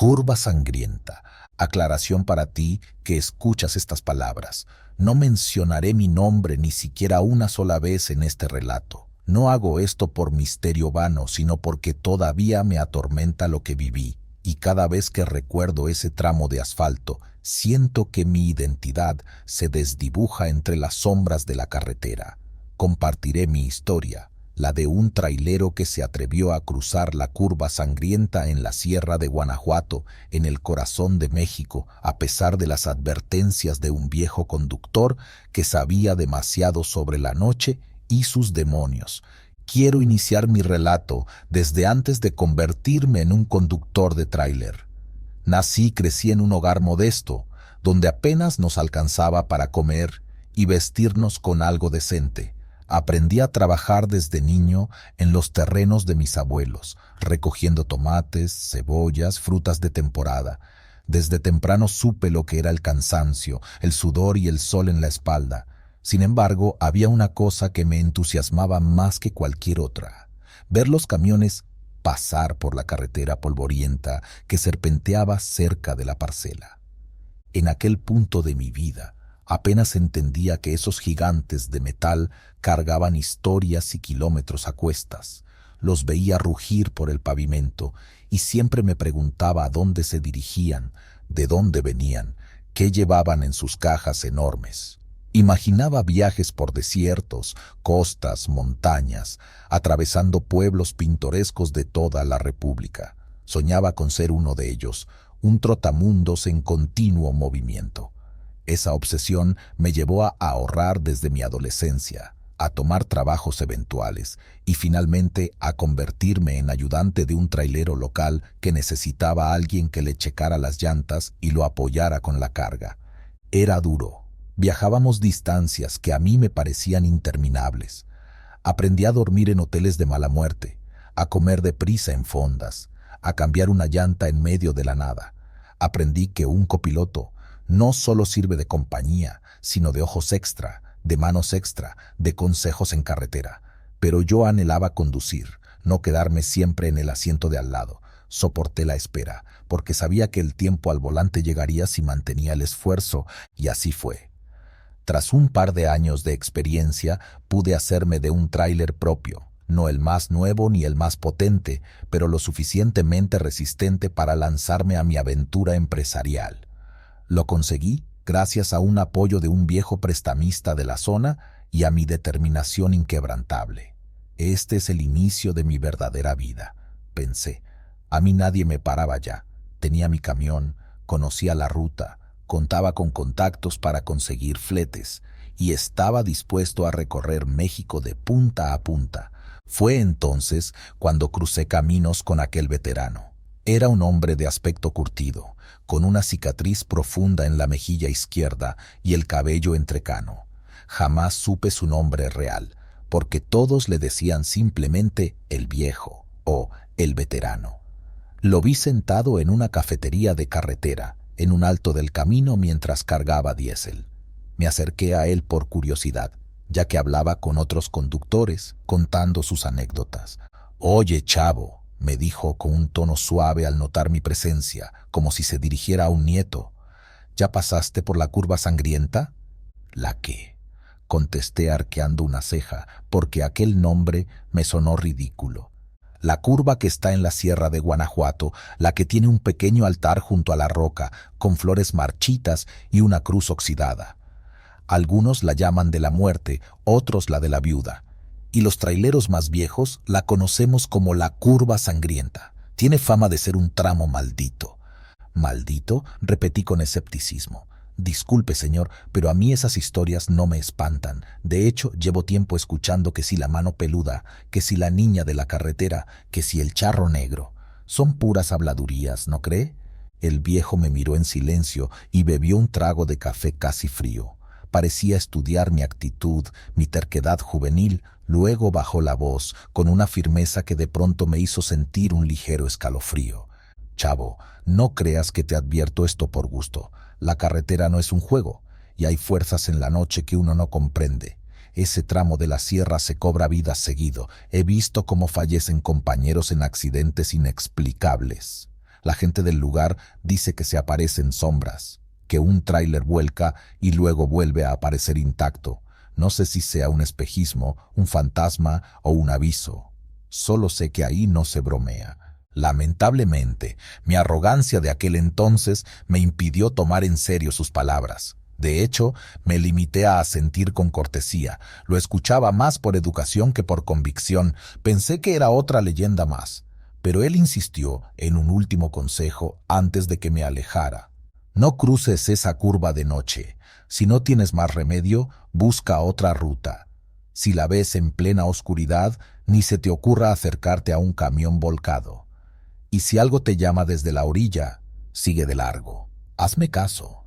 Curva sangrienta. Aclaración para ti que escuchas estas palabras. No mencionaré mi nombre ni siquiera una sola vez en este relato. No hago esto por misterio vano, sino porque todavía me atormenta lo que viví, y cada vez que recuerdo ese tramo de asfalto, siento que mi identidad se desdibuja entre las sombras de la carretera. Compartiré mi historia, la de un trailero que se atrevió a cruzar la curva sangrienta en la Sierra de Guanajuato, en el corazón de México, a pesar de las advertencias de un viejo conductor que sabía demasiado sobre la noche y sus demonios. Quiero iniciar mi relato desde antes de convertirme en un conductor de tráiler. Nací y crecí en un hogar modesto, donde apenas nos alcanzaba para comer y vestirnos con algo decente. Aprendí a trabajar desde niño en los terrenos de mis abuelos, recogiendo tomates, cebollas, frutas de temporada. Desde temprano supe lo que era el cansancio, el sudor y el sol en la espalda. Sin embargo, había una cosa que me entusiasmaba más que cualquier otra: ver los camiones pasar por la carretera polvorienta que serpenteaba cerca de la parcela. En aquel punto de mi vida, apenas entendía que esos gigantes de metal cargaban historias y kilómetros a cuestas. Los veía rugir por el pavimento y siempre me preguntaba a dónde se dirigían, de dónde venían, qué llevaban en sus cajas enormes. Imaginaba viajes por desiertos, costas, montañas, atravesando pueblos pintorescos de toda la República. Soñaba con ser uno de ellos, un trotamundos en continuo movimiento. Esa obsesión me llevó a ahorrar desde mi adolescencia, a tomar trabajos eventuales y finalmente a convertirme en ayudante de un trailero local que necesitaba a alguien que le checara las llantas y lo apoyara con la carga. Era duro. Viajábamos distancias que a mí me parecían interminables. Aprendí a dormir en hoteles de mala muerte, a comer deprisa en fondas, a cambiar una llanta en medio de la nada. Aprendí que un copiloto no solo sirve de compañía, sino de ojos extra, de manos extra, de consejos en carretera. Pero yo anhelaba conducir, no quedarme siempre en el asiento de al lado. Soporté la espera, porque sabía que el tiempo al volante llegaría si mantenía el esfuerzo, y así fue. Tras un par de años de experiencia, pude hacerme de un tráiler propio, no el más nuevo ni el más potente, pero lo suficientemente resistente para lanzarme a mi aventura empresarial. Lo conseguí gracias a un apoyo de un viejo prestamista de la zona y a mi determinación inquebrantable. Este es el inicio de mi verdadera vida, pensé. A mí nadie me paraba ya. Tenía mi camión, conocía la ruta, contaba con contactos para conseguir fletes y estaba dispuesto a recorrer México de punta a punta. Fue entonces cuando crucé caminos con aquel veterano. Era un hombre de aspecto curtido, con una cicatriz profunda en la mejilla izquierda y el cabello entrecano. Jamás supe su nombre real, porque todos le decían simplemente el viejo o el veterano. Lo vi sentado en una cafetería de carretera, en un alto del camino mientras cargaba diésel. Me acerqué a él por curiosidad, ya que hablaba con otros conductores, contando sus anécdotas. «Oye, chavo», me dijo con un tono suave al notar mi presencia, como si se dirigiera a un nieto. «¿Ya pasaste por la curva sangrienta?» «¿La qué?», contesté arqueando una ceja, porque aquel nombre me sonó ridículo. «La curva que está en la Sierra de Guanajuato, la que tiene un pequeño altar junto a la roca, con flores marchitas y una cruz oxidada. Algunos la llaman de la muerte, otros la de la viuda. Y los traileros más viejos la conocemos como la curva sangrienta. Tiene fama de ser un tramo maldito». «¿Maldito?», repetí con escepticismo. «Disculpe, señor, pero a mí esas historias no me espantan. De hecho, llevo tiempo escuchando que si la mano peluda, que si la niña de la carretera, que si el charro negro. Son puras habladurías, ¿no cree?». El viejo me miró en silencio y bebió un trago de café casi frío. Parecía estudiar mi actitud, mi terquedad juvenil. Luego bajó la voz, con una firmeza que de pronto me hizo sentir un ligero escalofrío. «Chavo, no creas que te advierto esto por gusto. La carretera no es un juego, y hay fuerzas en la noche que uno no comprende. Ese tramo de la sierra se cobra vida seguido. He visto cómo fallecen compañeros en accidentes inexplicables. La gente del lugar dice que se aparecen sombras, que un tráiler vuelca y luego vuelve a aparecer intacto. No sé si sea un espejismo, un fantasma o un aviso. Solo sé que ahí no se bromea. Lamentablemente, mi arrogancia de aquel entonces me impidió tomar en serio sus palabras. De hecho, me limité a asentir con cortesía. Lo escuchaba más por educación que por convicción. Pensé que era otra leyenda más. Pero él insistió en un último consejo antes de que me alejara. No cruces esa curva de noche. Si no tienes más remedio, busca otra ruta. Si la ves en plena oscuridad, ni se te ocurra acercarte a un camión volcado. Y si algo te llama desde la orilla, sigue de largo. Hazme caso.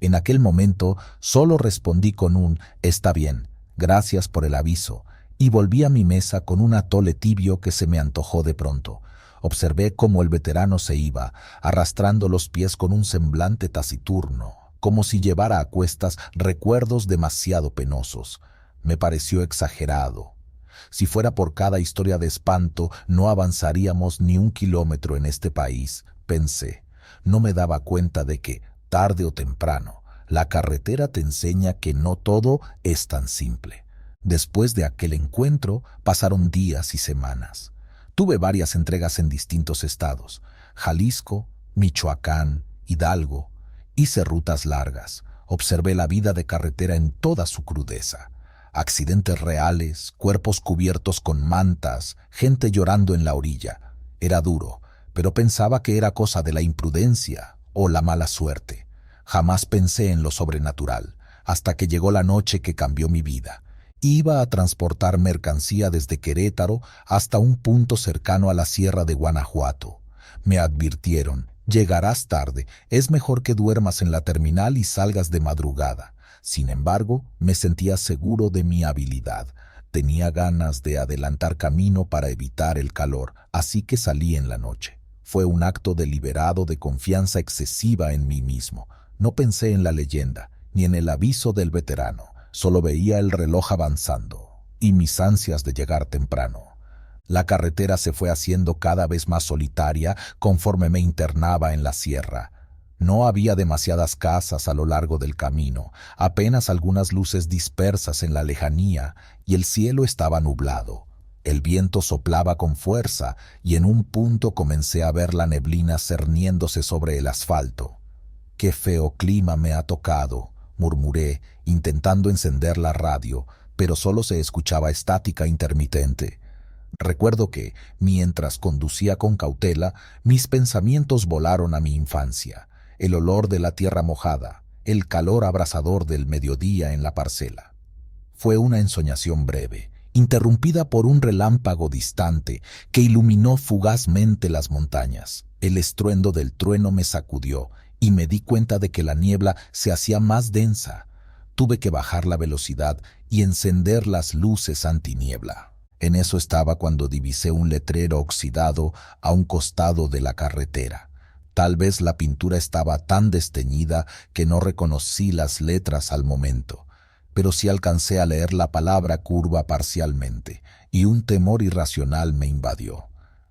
En aquel momento solo respondí con un «Está bien, gracias por el aviso», y volví a mi mesa con un atole tibio que se me antojó de pronto. Observé cómo el veterano se iba, arrastrando los pies con un semblante taciturno, como si llevara a cuestas recuerdos demasiado penosos. Me pareció exagerado. Si fuera por cada historia de espanto, no avanzaríamos ni un kilómetro en este país, pensé. No me daba cuenta de que, tarde o temprano, la carretera te enseña que no todo es tan simple. Después de aquel encuentro, pasaron días y semanas. Tuve varias entregas en distintos estados: Jalisco, Michoacán, Hidalgo. Hice rutas largas. Observé la vida de carretera en toda su crudeza. Accidentes reales, cuerpos cubiertos con mantas, gente llorando en la orilla. Era duro, pero pensaba que era cosa de la imprudencia o la mala suerte. Jamás pensé en lo sobrenatural, hasta que llegó la noche que cambió mi vida. Iba a transportar mercancía desde Querétaro hasta un punto cercano a la Sierra de Guanajuato. Me advirtieron: llegarás tarde, es mejor que duermas en la terminal y salgas de madrugada. Sin embargo, me sentía seguro de mi habilidad. Tenía ganas de adelantar camino para evitar el calor, así que salí en la noche. Fue un acto deliberado de confianza excesiva en mí mismo. No pensé en la leyenda, ni en el aviso del veterano. Solo veía el reloj avanzando y mis ansias de llegar temprano. La carretera se fue haciendo cada vez más solitaria conforme me internaba en la sierra. No había demasiadas casas a lo largo del camino, apenas algunas luces dispersas en la lejanía, y el cielo estaba nublado. El viento soplaba con fuerza y en un punto comencé a ver la neblina cerniéndose sobre el asfalto. «Qué feo clima me ha tocado», murmuré, intentando encender la radio, pero solo se escuchaba estática intermitente. Recuerdo que, mientras conducía con cautela, mis pensamientos volaron a mi infancia. El olor de la tierra mojada, el calor abrasador del mediodía en la parcela. Fue una ensoñación breve, interrumpida por un relámpago distante que iluminó fugazmente las montañas. El estruendo del trueno me sacudió y me di cuenta de que la niebla se hacía más densa. Tuve que bajar la velocidad y encender las luces antiniebla. En eso estaba cuando divisé un letrero oxidado a un costado de la carretera. Tal vez la pintura estaba tan desteñida que no reconocí las letras al momento, pero sí alcancé a leer la palabra curva parcialmente, y un temor irracional me invadió.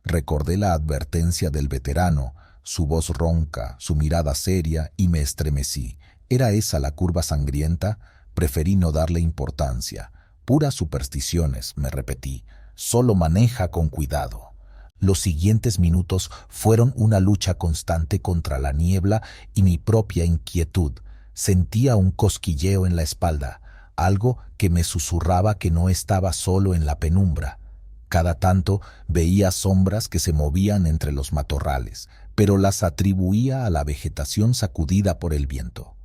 Recordé la advertencia del veterano, su voz ronca, su mirada seria, y me estremecí. ¿Era esa la curva sangrienta? Preferí no darle importancia. Puras supersticiones, me repetí. Solo maneja con cuidado. Los siguientes minutos fueron una lucha constante contra la niebla y mi propia inquietud. Sentía un cosquilleo en la espalda, algo que me susurraba que no estaba solo en la penumbra. Cada tanto veía sombras que se movían entre los matorrales, pero las atribuía a la vegetación sacudida por el viento.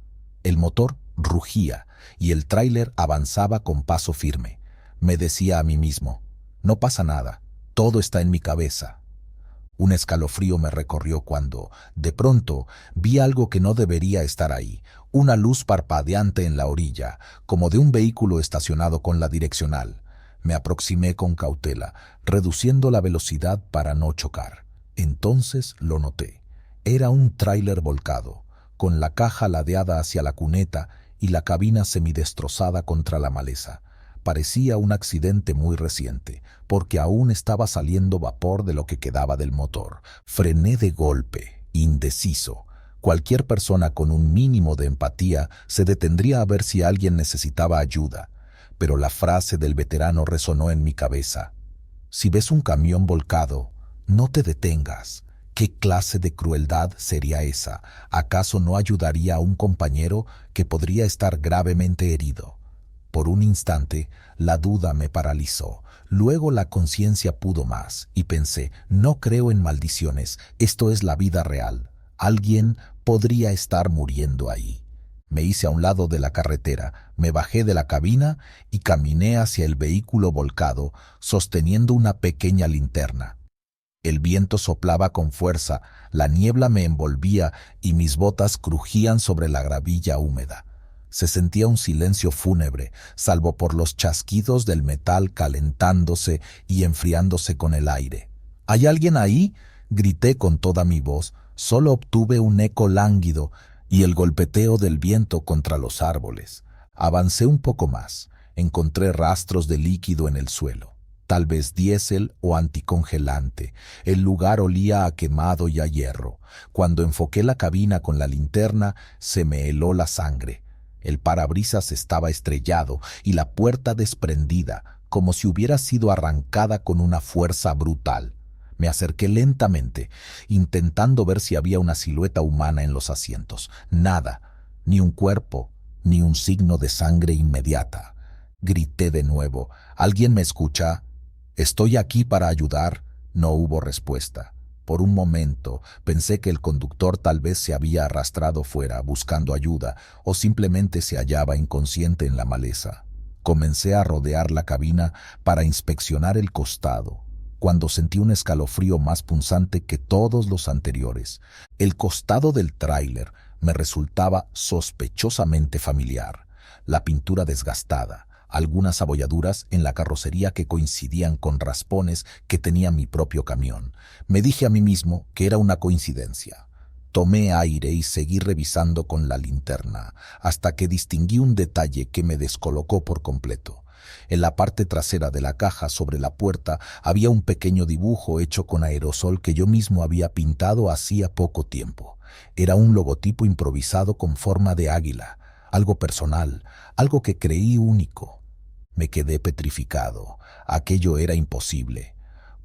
El motor rugía y el tráiler avanzaba con paso firme. Me decía a mí mismo: no pasa nada, todo está en mi cabeza. Un escalofrío me recorrió cuando, de pronto, vi algo que no debería estar ahí, una luz parpadeante en la orilla, como de un vehículo estacionado con la direccional. Me aproximé con cautela, reduciendo la velocidad para no chocar. Entonces lo noté. Era un tráiler volcado, con la caja ladeada hacia la cuneta y la cabina semidestrozada contra la maleza. Parecía un accidente muy reciente, porque aún estaba saliendo vapor de lo que quedaba del motor. Frené de golpe indeciso. Cualquier persona con un mínimo de empatía se detendría a ver si alguien necesitaba ayuda, pero la frase del veterano resonó en mi cabeza. Si ves un camión volcado, no te detengas. ¿Qué clase de crueldad sería esa? ¿Acaso no ayudaría a un compañero que podría estar gravemente herido? Por un instante, la duda me paralizó. Luego la conciencia pudo más y pensé, no creo en maldiciones, esto es la vida real. Alguien podría estar muriendo ahí. Me hice a un lado de la carretera, me bajé de la cabina y caminé hacia el vehículo volcado, sosteniendo una pequeña linterna. El viento soplaba con fuerza, la niebla me envolvía y mis botas crujían sobre la gravilla húmeda. Se sentía un silencio fúnebre, salvo por los chasquidos del metal calentándose y enfriándose con el aire. ¿Hay alguien ahí? Grité con toda mi voz. Solo obtuve un eco lánguido y el golpeteo del viento contra los árboles. Avancé un poco más. Encontré rastros de líquido en el suelo. Tal vez diésel o anticongelante. El lugar olía a quemado y a hierro. Cuando enfoqué la cabina con la linterna, se me heló la sangre. El parabrisas estaba estrellado y la puerta desprendida, como si hubiera sido arrancada con una fuerza brutal. Me acerqué lentamente, intentando ver si había una silueta humana en los asientos. Nada, ni un cuerpo, ni un signo de sangre inmediata. Grité de nuevo. ¿Alguien me escucha? Estoy aquí para ayudar. No hubo respuesta. Por un momento pensé que el conductor tal vez se había arrastrado fuera buscando ayuda o simplemente se hallaba inconsciente en la maleza. Comencé a rodear la cabina para inspeccionar el costado, cuando sentí un escalofrío más punzante que todos los anteriores. El costado del tráiler me resultaba sospechosamente familiar. La pintura desgastada, algunas abolladuras en la carrocería que coincidían con raspones que tenía mi propio camión. Me dije a mí mismo que era una coincidencia. Tomé aire y seguí revisando con la linterna, hasta que distinguí un detalle que me descolocó por completo. En la parte trasera de la caja, sobre la puerta, había un pequeño dibujo hecho con aerosol que yo mismo había pintado hacía poco tiempo. Era un logotipo improvisado con forma de águila, algo personal, algo que creí único. Me quedé petrificado. Aquello era imposible.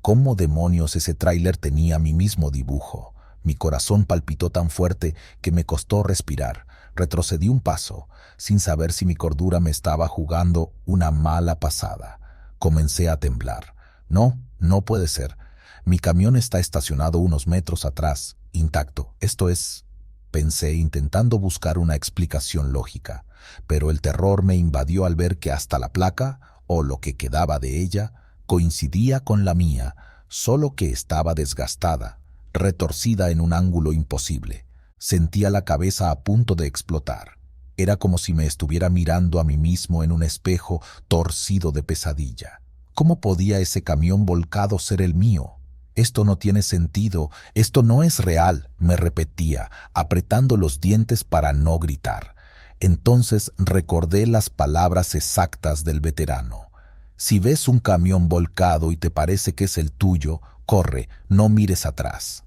¿Cómo demonios ese tráiler tenía mi mismo dibujo? Mi corazón palpitó tan fuerte que me costó respirar. Retrocedí un paso, sin saber si mi cordura me estaba jugando una mala pasada. Comencé a temblar. No, no puede ser. Mi camión está estacionado unos metros atrás, intacto. Esto es... Pensé intentando buscar una explicación lógica, pero el terror me invadió al ver que hasta la placa, o lo que quedaba de ella, coincidía con la mía, solo que estaba desgastada, retorcida en un ángulo imposible. Sentía la cabeza a punto de explotar. Era como si me estuviera mirando a mí mismo en un espejo torcido de pesadilla. ¿Cómo podía ese camión volcado ser el mío? Esto no tiene sentido, esto no es real, me repetía, apretando los dientes para no gritar. Entonces recordé las palabras exactas del veterano. Si ves un camión volcado y te parece que es el tuyo, corre, no mires atrás.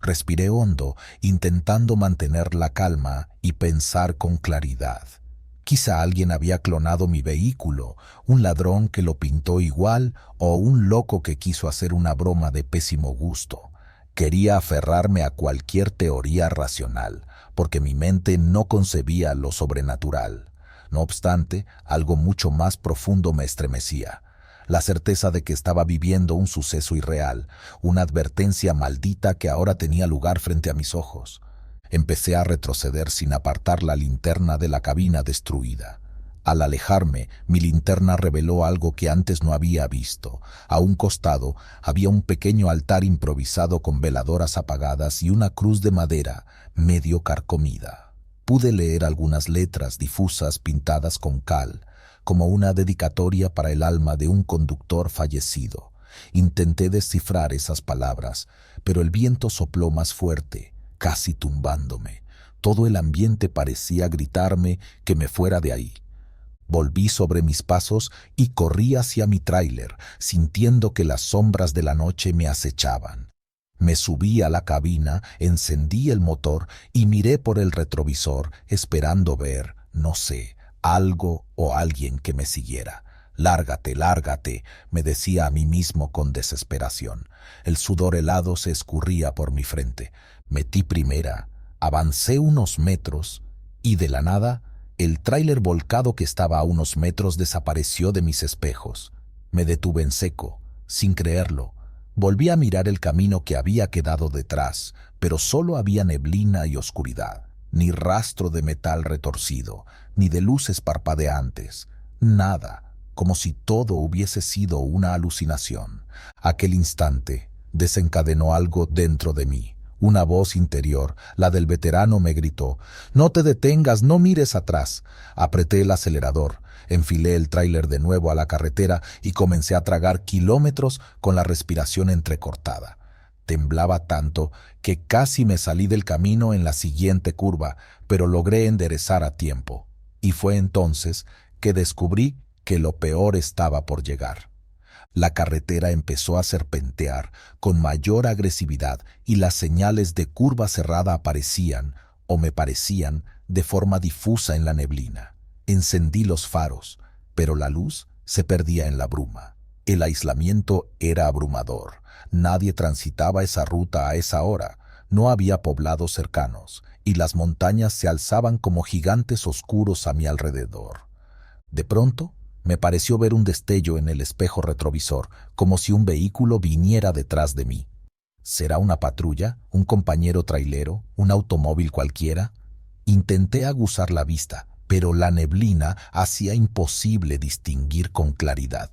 Respiré hondo, intentando mantener la calma y pensar con claridad. Quizá alguien había clonado mi vehículo, un ladrón que lo pintó igual o un loco que quiso hacer una broma de pésimo gusto. Quería aferrarme a cualquier teoría racional, porque mi mente no concebía lo sobrenatural. No obstante, algo mucho más profundo me estremecía. La certeza de que estaba viviendo un suceso irreal, una advertencia maldita que ahora tenía lugar frente a mis ojos. Empecé a retroceder sin apartar la linterna de la cabina destruida. Al alejarme, mi linterna reveló algo que antes no había visto. A un costado había un pequeño altar improvisado con veladoras apagadas y una cruz de madera medio carcomida. Pude leer algunas letras difusas pintadas con cal, como una dedicatoria para el alma de un conductor fallecido. Intenté descifrar esas palabras, pero el viento sopló más fuerte, casi tumbándome. Todo el ambiente parecía gritarme que me fuera de ahí. Volví sobre mis pasos y corrí hacia mi tráiler, sintiendo que las sombras de la noche me acechaban. Me subí a la cabina, encendí el motor y miré por el retrovisor, esperando ver, no sé, algo o alguien que me siguiera. Lárgate, lárgate, me decía a mí mismo con desesperación. El sudor helado se escurría por mi frente. Metí primera, avancé unos metros y de la nada, el tráiler volcado que estaba a unos metros desapareció de mis espejos. Me detuve en seco, sin creerlo. Volví a mirar el camino que había quedado detrás, pero solo había neblina y oscuridad, ni rastro de metal retorcido, ni de luces parpadeantes, nada, como si todo hubiese sido una alucinación. Aquel instante desencadenó algo dentro de mí. Una voz interior, la del veterano, me gritó: «No te detengas, no mires atrás». Apreté el acelerador, enfilé el tráiler de nuevo a la carretera y comencé a tragar kilómetros con la respiración entrecortada. Temblaba tanto que casi me salí del camino en la siguiente curva, pero logré enderezar a tiempo. Y fue entonces que descubrí que lo peor estaba por llegar. La carretera empezó a serpentear con mayor agresividad y las señales de curva cerrada aparecían, o me parecían, de forma difusa en la neblina. Encendí los faros, pero la luz se perdía en la bruma. El aislamiento era abrumador. Nadie transitaba esa ruta a esa hora. No había poblados cercanos, y las montañas se alzaban como gigantes oscuros a mi alrededor. De pronto, me pareció ver un destello en el espejo retrovisor, como si un vehículo viniera detrás de mí. ¿Será una patrulla, un compañero trailero, un automóvil cualquiera? Intenté aguzar la vista, pero la neblina hacía imposible distinguir con claridad.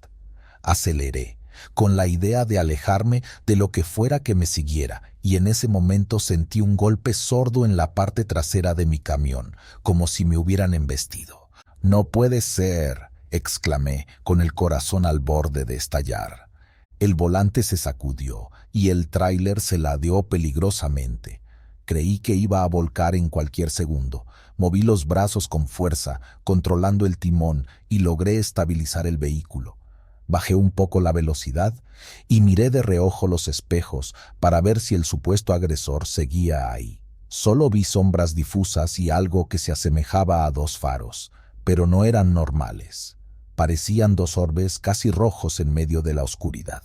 Aceleré, con la idea de alejarme de lo que fuera que me siguiera, y en ese momento sentí un golpe sordo en la parte trasera de mi camión, como si me hubieran embestido. «No puede ser», exclamé, con el corazón al borde de estallar. El volante se sacudió y el tráiler se ladeó peligrosamente. Creí que iba a volcar en cualquier segundo. Moví los brazos con fuerza, controlando el timón, y logré estabilizar el vehículo. Bajé un poco la velocidad y miré de reojo los espejos para ver si el supuesto agresor seguía ahí. Solo vi sombras difusas y algo que se asemejaba a dos faros, pero no eran normales. Parecían dos orbes casi rojos en medio de la oscuridad.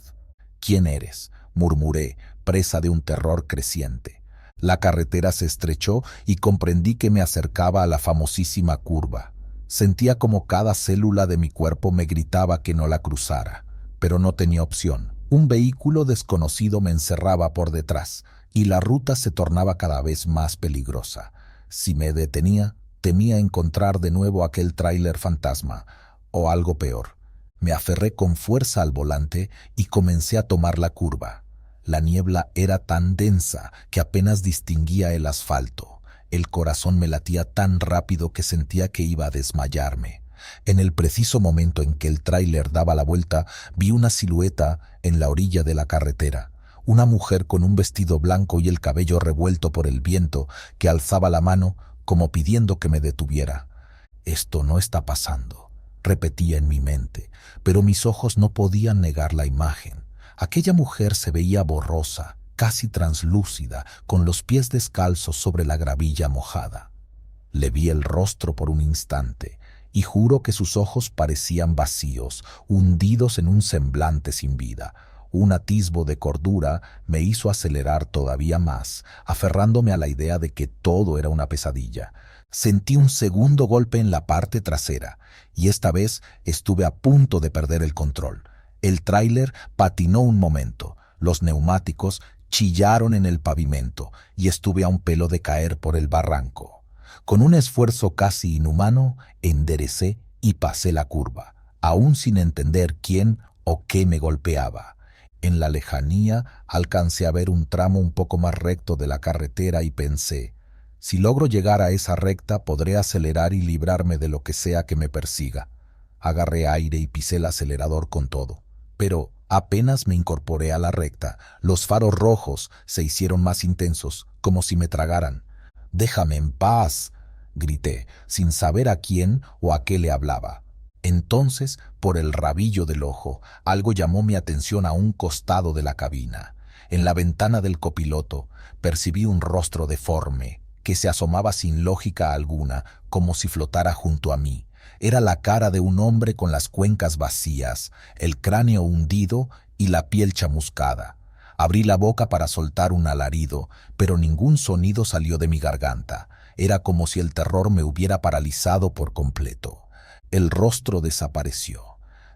«¿Quién eres?», murmuré, presa de un terror creciente. La carretera se estrechó y comprendí que me acercaba a la famosísima curva. Sentía como cada célula de mi cuerpo me gritaba que no la cruzara, pero no tenía opción. Un vehículo desconocido me encerraba por detrás y la ruta se tornaba cada vez más peligrosa. Si me detenía, temía encontrar de nuevo aquel tráiler fantasma, o algo peor. Me aferré con fuerza al volante y comencé a tomar la curva. La niebla era tan densa que apenas distinguía el asfalto. El corazón me latía tan rápido que sentía que iba a desmayarme. En el preciso momento en que el tráiler daba la vuelta, vi una silueta en la orilla de la carretera. Una mujer con un vestido blanco y el cabello revuelto por el viento, que alzaba la mano como pidiendo que me detuviera. «Esto no está pasando», repetía en mi mente, pero mis ojos no podían negar la imagen. Aquella mujer se veía borrosa, casi translúcida, con los pies descalzos sobre la gravilla mojada. Le vi el rostro por un instante, y juro que sus ojos parecían vacíos, hundidos en un semblante sin vida. Un atisbo de cordura me hizo acelerar todavía más, aferrándome a la idea de que todo era una pesadilla. Sentí un segundo golpe en la parte trasera, y esta vez estuve a punto de perder el control. El tráiler patinó un momento, los neumáticos chillaron en el pavimento, y estuve a un pelo de caer por el barranco. Con un esfuerzo casi inhumano, enderecé y pasé la curva, aún sin entender quién o qué me golpeaba. En la lejanía alcancé a ver un tramo un poco más recto de la carretera y pensé: si logro llegar a esa recta, podré acelerar y librarme de lo que sea que me persiga. Agarré aire y pisé el acelerador con todo. Pero apenas me incorporé a la recta, los faros rojos se hicieron más intensos, como si me tragaran. «Déjame en paz», grité, sin saber a quién o a qué le hablaba. Entonces, por el rabillo del ojo, algo llamó mi atención a un costado de la cabina. En la ventana del copiloto percibí un rostro deforme que se asomaba sin lógica alguna, como si flotara junto a mí. Era la cara de un hombre con las cuencas vacías, el cráneo hundido y la piel chamuscada. Abrí la boca para soltar un alarido, pero ningún sonido salió de mi garganta. Era como si el terror me hubiera paralizado por completo. El rostro desapareció.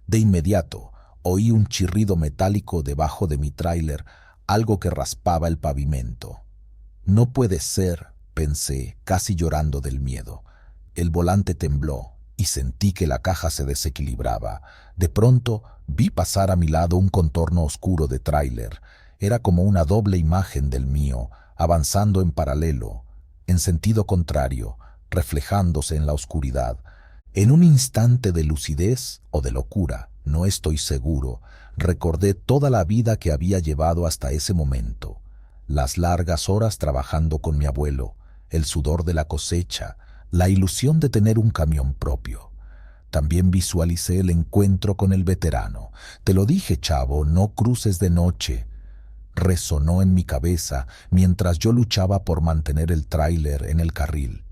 De inmediato, oí un chirrido metálico debajo de mi tráiler, algo que raspaba el pavimento. No puede ser, pensé, casi llorando del miedo. El volante tembló y sentí que la caja se desequilibraba. De pronto vi pasar a mi lado un contorno oscuro de tráiler. Era como una doble imagen del mío, avanzando en paralelo, en sentido contrario, reflejándose en la oscuridad. En un instante de lucidez o de locura, no estoy seguro, recordé toda la vida que había llevado hasta ese momento. Las largas horas trabajando con mi abuelo, el sudor de la cosecha, la ilusión de tener un camión propio. También visualicé el encuentro con el veterano. Te lo dije, chavo, no cruces de noche. Resonó en mi cabeza mientras yo luchaba por mantener el tráiler en el carril.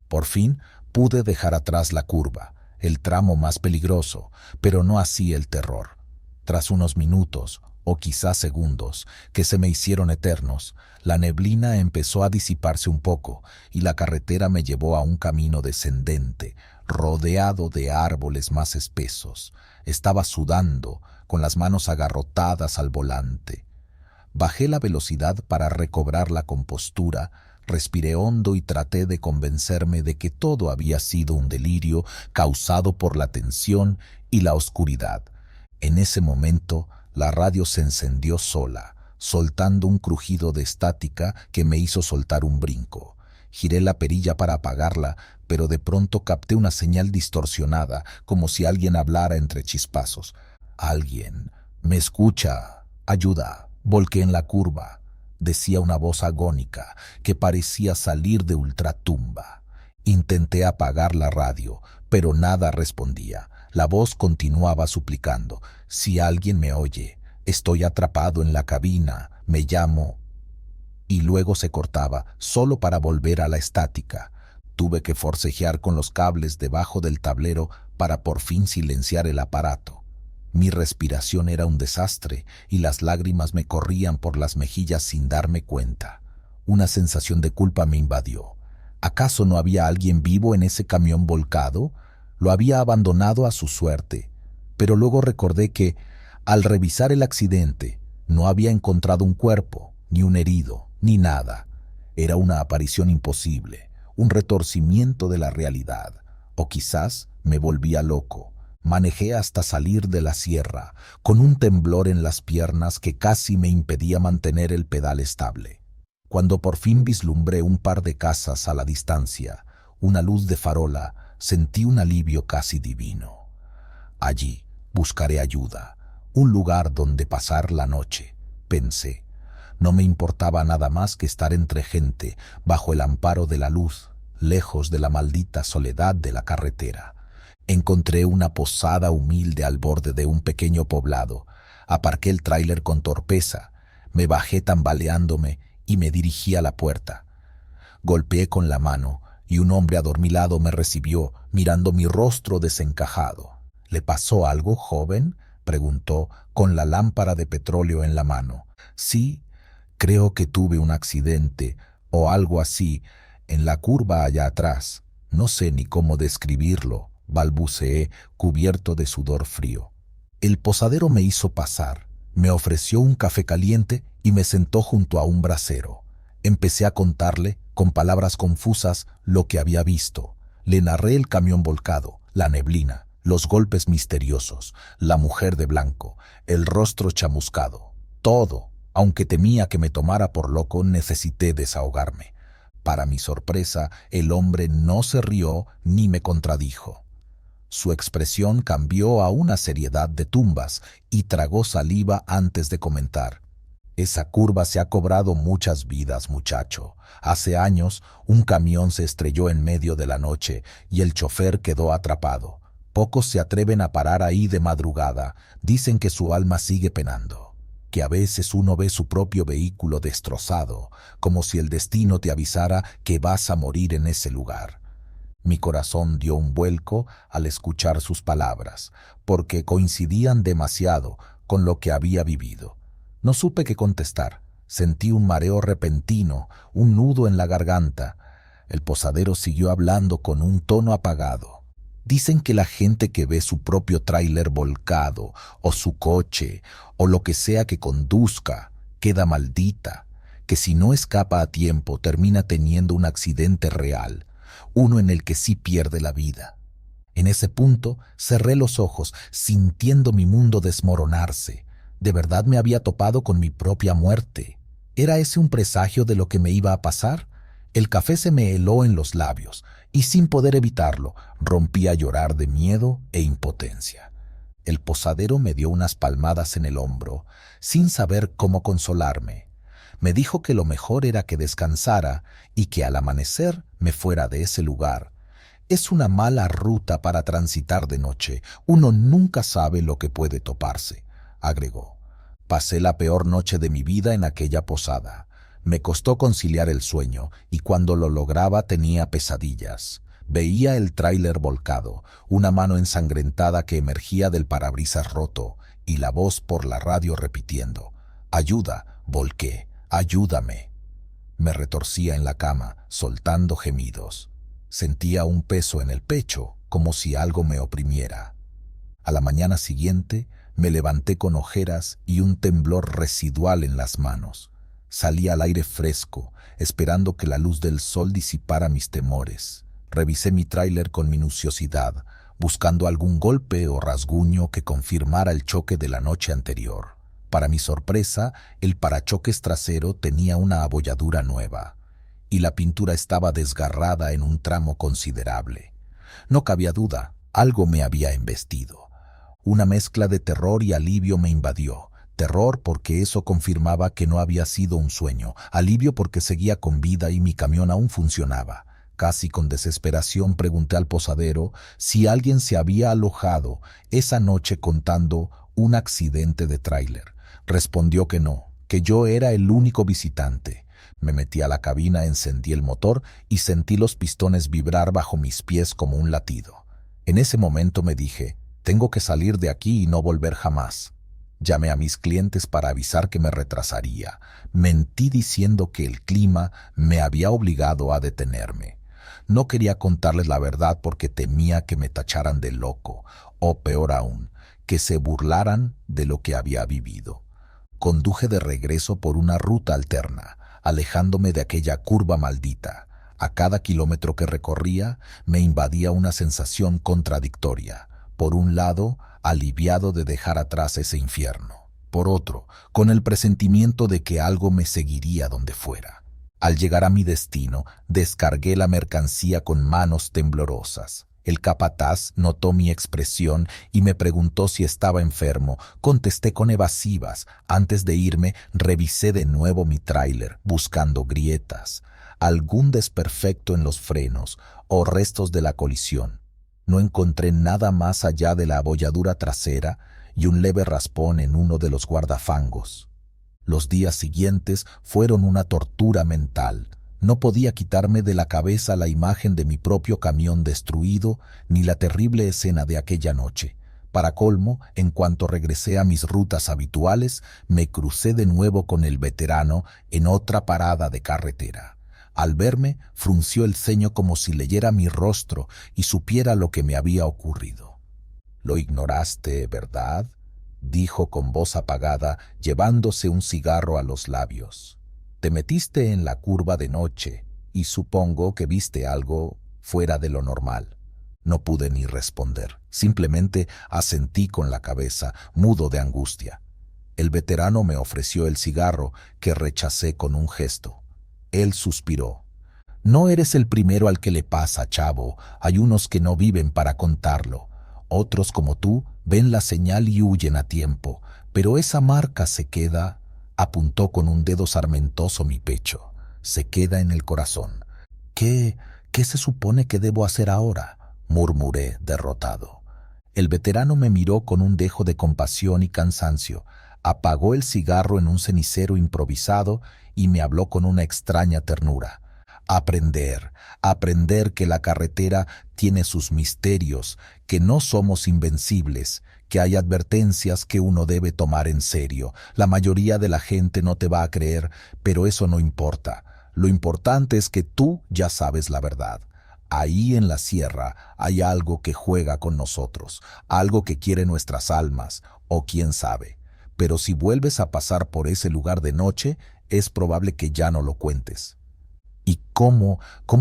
Por fin pude dejar atrás la curva, el tramo más peligroso, pero no así el terror. Tras unos minutos, o quizás segundos, que se me hicieron eternos, la neblina empezó a disiparse un poco y la carretera me llevó a un camino descendente, rodeado de árboles más espesos. Estaba sudando, con las manos agarrotadas al volante. Bajé la velocidad para recobrar la compostura, respiré hondo y traté de convencerme de que todo había sido un delirio causado por la tensión y la oscuridad. En ese momento, la radio se encendió sola, soltando un crujido de estática que me hizo soltar un brinco. Giré la perilla para apagarla, pero de pronto capté una señal distorsionada, como si alguien hablara entre chispazos. «Alguien. ¿Me escucha? Ayuda». Volqué en la curva. Decía una voz agónica que parecía salir de ultratumba. Intenté apagar la radio, pero nada respondía. La voz continuaba suplicando: «Si alguien me oye, estoy atrapado en la cabina, me llamo...». Y luego se cortaba, solo para volver a la estática. Tuve que forcejear con los cables debajo del tablero para por fin silenciar el aparato. Mi respiración era un desastre y las lágrimas me corrían por las mejillas sin darme cuenta. Una sensación de culpa me invadió. ¿Acaso no había alguien vivo en ese camión volcado? Lo había abandonado a su suerte. Pero luego recordé que, al revisar el accidente, no había encontrado un cuerpo, ni un herido, ni nada. Era una aparición imposible, un retorcimiento de la realidad. O quizás me volvía loco. Manejé hasta salir de la sierra, con un temblor en las piernas que casi me impedía mantener el pedal estable. Cuando por fin vislumbré un par de casas a la distancia, una luz de farola, sentí un alivio casi divino. Allí buscaré ayuda, un lugar donde pasar la noche, pensé. No me importaba nada más que estar entre gente, bajo el amparo de la luz, lejos de la maldita soledad de la carretera. Encontré una posada humilde al borde de un pequeño poblado. Aparqué el tráiler con torpeza, me bajé tambaleándome y me dirigí a la puerta. Golpeé con la mano y un hombre adormilado me recibió, mirando mi rostro desencajado. «¿Le pasó algo, joven?», preguntó, con la lámpara de petróleo en la mano. «Sí, creo que tuve un accidente o algo así en la curva allá atrás. No sé ni cómo describirlo», balbuceé, cubierto de sudor frío. El posadero me hizo pasar, me ofreció un café caliente y me sentó junto a un brasero. Empecé a contarle, con palabras confusas, lo que había visto. Le narré el camión volcado, la neblina, los golpes misteriosos, la mujer de blanco, el rostro chamuscado. Todo, aunque temía que me tomara por loco, necesité desahogarme. Para mi sorpresa, el hombre no se rió ni me contradijo. Su expresión cambió a una seriedad de tumbas y tragó saliva antes de comentar: «Esa curva se ha cobrado muchas vidas, muchacho. Hace años, un camión se estrelló en medio de la noche y el chofer quedó atrapado. Pocos se atreven a parar ahí de madrugada. Dicen que su alma sigue penando». que a veces uno ve su propio vehículo destrozado, como si el destino te avisara que vas a morir en ese lugar. Mi corazón dio un vuelco al escuchar sus palabras, porque coincidían demasiado con lo que había vivido. No supe qué contestar. Sentí un mareo repentino, un nudo en la garganta. El posadero siguió hablando con un tono apagado. Dicen que la gente que ve su propio tráiler volcado, o su coche, o lo que sea que conduzca, queda maldita, que si no escapa a tiempo termina teniendo un accidente real, uno en el que sí pierde la vida. En ese punto cerré los ojos, sintiendo mi mundo desmoronarse. De verdad me había topado con mi propia muerte. ¿Era ese un presagio de lo que me iba a pasar? El café se me heló en los labios, y sin poder evitarlo, rompí a llorar de miedo e impotencia. El posadero me dio unas palmadas en el hombro, sin saber cómo consolarme. Me dijo que lo mejor era que descansara y que al amanecer me fuera de ese lugar. Es una mala ruta para transitar de noche. Uno nunca sabe lo que puede toparse, agregó. Pasé la peor noche de mi vida en aquella posada. Me costó conciliar el sueño y cuando lo lograba tenía pesadillas. Veía el tráiler volcado, una mano ensangrentada que emergía del parabrisas roto y la voz por la radio repitiendo: «Ayuda, volqué, ayúdame». Me retorcía en la cama, soltando gemidos. Sentía un peso en el pecho, como si algo me oprimiera. A la mañana siguiente me levanté con ojeras y un temblor residual en las manos. Salí al aire fresco, esperando que la luz del sol disipara mis temores. Revisé mi tráiler con minuciosidad, buscando algún golpe o rasguño que confirmara el choque de la noche anterior. Para mi sorpresa, el parachoques trasero tenía una abolladura nueva, y la pintura estaba desgarrada en un tramo considerable. No cabía duda, algo me había embestido. Una mezcla de terror y alivio me invadió. Terror porque eso confirmaba que no había sido un sueño, alivio porque seguía con vida y mi camión aún funcionaba. Casi con desesperación pregunté al posadero si alguien se había alojado esa noche contando un accidente de tráiler. Respondió que no, que yo era el único visitante. Me metí a la cabina, encendí el motor y sentí los pistones vibrar bajo mis pies como un latido. En ese momento me dije: tengo que salir de aquí y no volver jamás. Llamé a mis clientes para avisar que me retrasaría. Mentí diciendo que el clima me había obligado a detenerme. No quería contarles la verdad porque temía que me tacharan de loco, o peor aún, que se burlaran de lo que había vivido. Conduje de regreso por una ruta alterna, alejándome de aquella curva maldita. A cada kilómetro que recorría me invadía una sensación contradictoria. Por un lado, aliviado de dejar atrás ese infierno. Por otro, con el presentimiento de que algo me seguiría donde fuera. Al llegar a mi destino, descargué la mercancía con manos temblorosas. El capataz notó mi expresión y me preguntó si estaba enfermo. Contesté con evasivas. Antes de irme, revisé de nuevo mi tráiler, buscando grietas, algún desperfecto en los frenos o restos de la colisión. No encontré nada más allá de la abolladura trasera y un leve raspón en uno de los guardafangos. Los días siguientes fueron una tortura mental. No podía quitarme de la cabeza la imagen de mi propio camión destruido ni la terrible escena de aquella noche. Para colmo, en cuanto regresé a mis rutas habituales, me crucé de nuevo con el veterano en otra parada de carretera. Al verme, frunció el ceño como si leyera mi rostro y supiera lo que me había ocurrido. «Lo ignoraste, ¿verdad?», dijo con voz apagada, llevándose un cigarro a los labios. «Te metiste en la curva de noche y supongo que viste algo fuera de lo normal». No pude ni responder, simplemente asentí con la cabeza, mudo de angustia. El veterano me ofreció el cigarro, que rechacé con un gesto. Él suspiró. «No eres el primero al que le pasa, chavo. Hay unos que no viven para contarlo. Otros, como tú, ven la señal y huyen a tiempo. Pero esa marca se queda», apuntó con un dedo sarmentoso mi pecho, «se queda en el corazón». ¿Qué se supone que debo hacer ahora?», murmuré, derrotado. El veterano me miró con un dejo de compasión y cansancio. Apagó el cigarro en un cenicero improvisado y me habló con una extraña ternura. Aprender que la carretera tiene sus misterios, que no somos invencibles, que hay advertencias que uno debe tomar en serio. La mayoría de la gente no te va a creer, pero eso no importa. Lo importante es que tú ya sabes la verdad. Ahí en la sierra hay algo que juega con nosotros, algo que quiere nuestras almas, o quién sabe. Pero si vuelves a pasar por ese lugar de noche, es probable que ya no lo cuentes. ¿Y cómo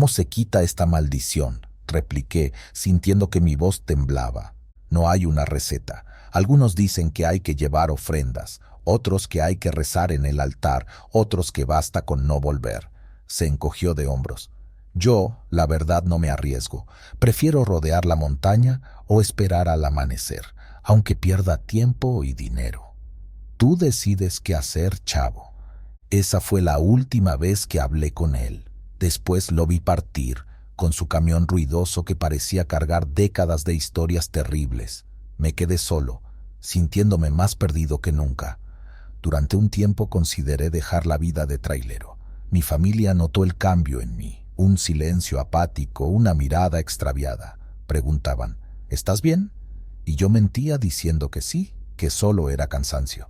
se quita esta maldición?, repliqué, sintiendo que mi voz temblaba. No hay una receta. Algunos dicen que hay que llevar ofrendas, otros que hay que rezar en el altar, otros que basta con no volver. Se encogió de hombros. Yo, la verdad, no me arriesgo. Prefiero rodear la montaña o esperar al amanecer, aunque pierda tiempo y dinero. Tú decides qué hacer, chavo. Esa fue la última vez que hablé con él. Después lo vi partir, con su camión ruidoso que parecía cargar décadas de historias terribles. Me quedé solo, sintiéndome más perdido que nunca. Durante un tiempo consideré dejar la vida de trailero. Mi familia notó el cambio en mí, un silencio apático, una mirada extraviada. Preguntaban, ¿estás bien? Y yo mentía diciendo que sí, que solo era cansancio.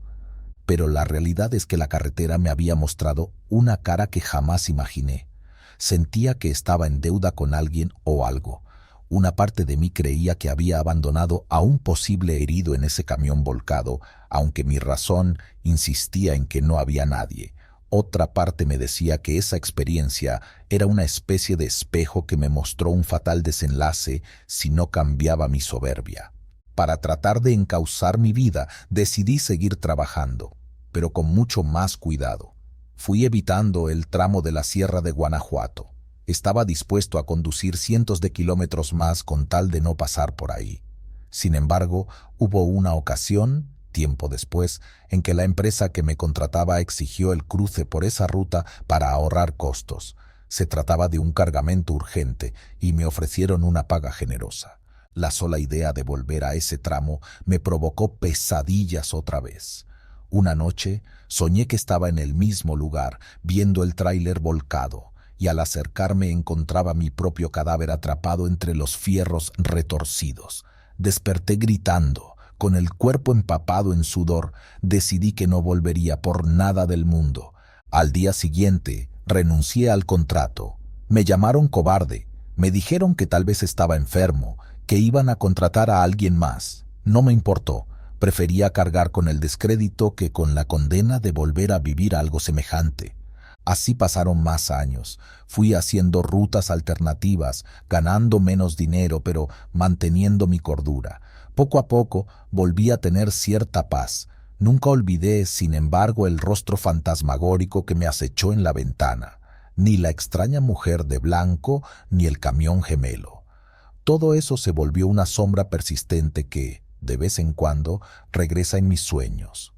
Pero la realidad es que la carretera me había mostrado una cara que jamás imaginé. Sentía que estaba en deuda con alguien o algo. Una parte de mí creía que había abandonado a un posible herido en ese camión volcado, aunque mi razón insistía en que no había nadie. Otra parte me decía que esa experiencia era una especie de espejo que me mostró un fatal desenlace si no cambiaba mi soberbia. Para tratar de encauzar mi vida, decidí seguir trabajando, pero con mucho más cuidado. Fui evitando el tramo de la Sierra de Guanajuato. Estaba dispuesto a conducir cientos de kilómetros más con tal de no pasar por ahí. Sin embargo, hubo una ocasión, tiempo después, en que la empresa que me contrataba exigió el cruce por esa ruta para ahorrar costos. Se trataba de un cargamento urgente y me ofrecieron una paga generosa. La sola idea de volver a ese tramo me provocó pesadillas otra vez. Una noche soñé que estaba en el mismo lugar, viendo el tráiler volcado, y al acercarme encontraba mi propio cadáver atrapado entre los fierros retorcidos. Desperté gritando, con el cuerpo empapado en sudor. Decidí que no volvería por nada del mundo. Al día siguiente renuncié al contrato. Me llamaron cobarde. Me dijeron que tal vez estaba enfermo, que iban a contratar a alguien más. No me importó. Prefería cargar con el descrédito que con la condena de volver a vivir algo semejante. Así pasaron más años. Fui haciendo rutas alternativas, ganando menos dinero, pero manteniendo mi cordura. Poco a poco volví a tener cierta paz. Nunca olvidé, sin embargo, el rostro fantasmagórico que me acechó en la ventana, ni la extraña mujer de blanco, ni el camión gemelo. Todo eso se volvió una sombra persistente que, de vez en cuando, regresa en mis sueños.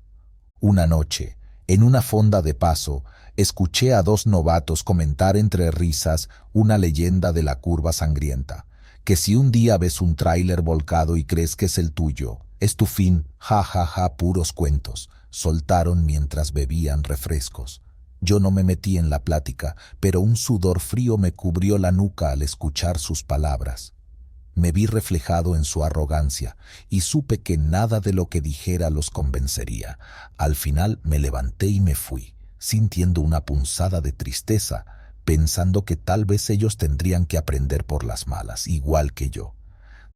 Una noche, en una fonda de paso, escuché a dos novatos comentar entre risas una leyenda de la curva sangrienta, que si un día ves un tráiler volcado y crees que es el tuyo, es tu fin, ja, ja, ja, puros cuentos, soltaron mientras bebían refrescos. Yo no me metí en la plática, pero un sudor frío me cubrió la nuca al escuchar sus palabras. Me vi reflejado en su arrogancia y supe que nada de lo que dijera los convencería. Al final me levanté y me fui, sintiendo una punzada de tristeza, pensando que tal vez ellos tendrían que aprender por las malas, igual que yo.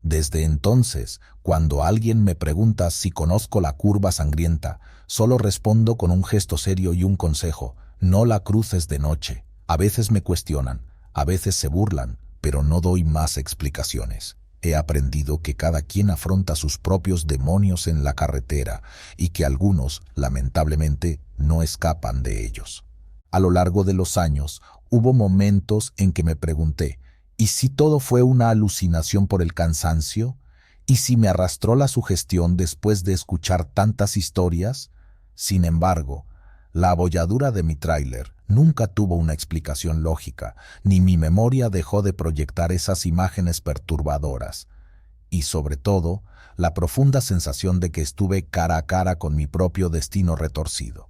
Desde entonces, cuando alguien me pregunta si conozco la curva sangrienta, solo respondo con un gesto serio y un consejo: no la cruces de noche. A veces me cuestionan, a veces se burlan, pero no doy más explicaciones. He aprendido que cada quien afronta sus propios demonios en la carretera y que algunos, lamentablemente, no escapan de ellos. A lo largo de los años, hubo momentos en que me pregunté, ¿y si todo fue una alucinación por el cansancio? ¿Y si me arrastró la sugestión después de escuchar tantas historias? Sin embargo, la abolladura de mi tráiler nunca tuvo una explicación lógica, ni mi memoria dejó de proyectar esas imágenes perturbadoras. y sobre todo, la profunda sensación de que estuve cara a cara con mi propio destino retorcido.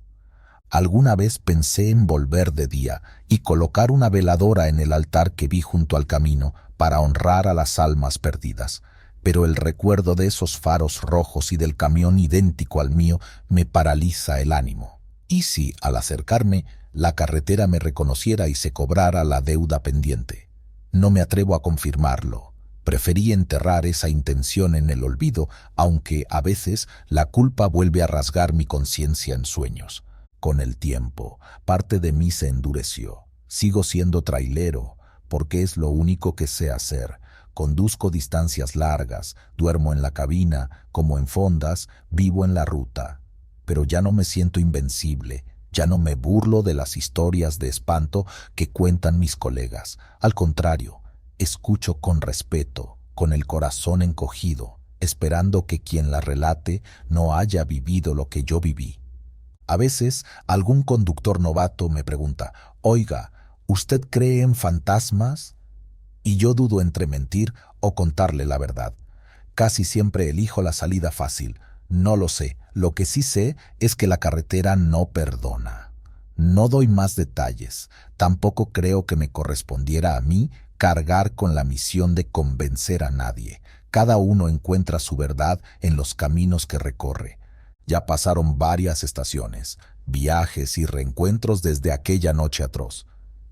Alguna vez pensé en volver de día y colocar una veladora en el altar que vi junto al camino para honrar a las almas perdidas, pero el recuerdo de esos faros rojos y del camión idéntico al mío me paraliza el ánimo. ¿Y si, al acercarme, la carretera me reconociera y se cobrara la deuda pendiente? No me atrevo a confirmarlo. Preferí enterrar esa intención en el olvido, aunque a veces la culpa vuelve a rasgar mi conciencia en sueños. Con el tiempo, parte de mí se endureció. Sigo siendo trailero, porque es lo único que sé hacer. Conduzco distancias largas, duermo en la cabina, como en fondas, vivo en la ruta. Pero ya no me siento invencible, ya no me burlo de las historias de espanto que cuentan mis colegas. Al contrario, escucho con respeto, con el corazón encogido, esperando que quien la relate no haya vivido lo que yo viví. A veces, algún conductor novato me pregunta, «Oiga, ¿usted cree en fantasmas?» Y yo dudo entre mentir o contarle la verdad. Casi siempre elijo la salida fácil. No lo sé. Lo que sí sé es que la carretera no perdona. No doy más detalles. Tampoco creo que me correspondiera a mí cargar con la misión de convencer a nadie. Cada uno encuentra su verdad en los caminos que recorre. Ya pasaron varias estaciones, viajes y reencuentros desde aquella noche atroz.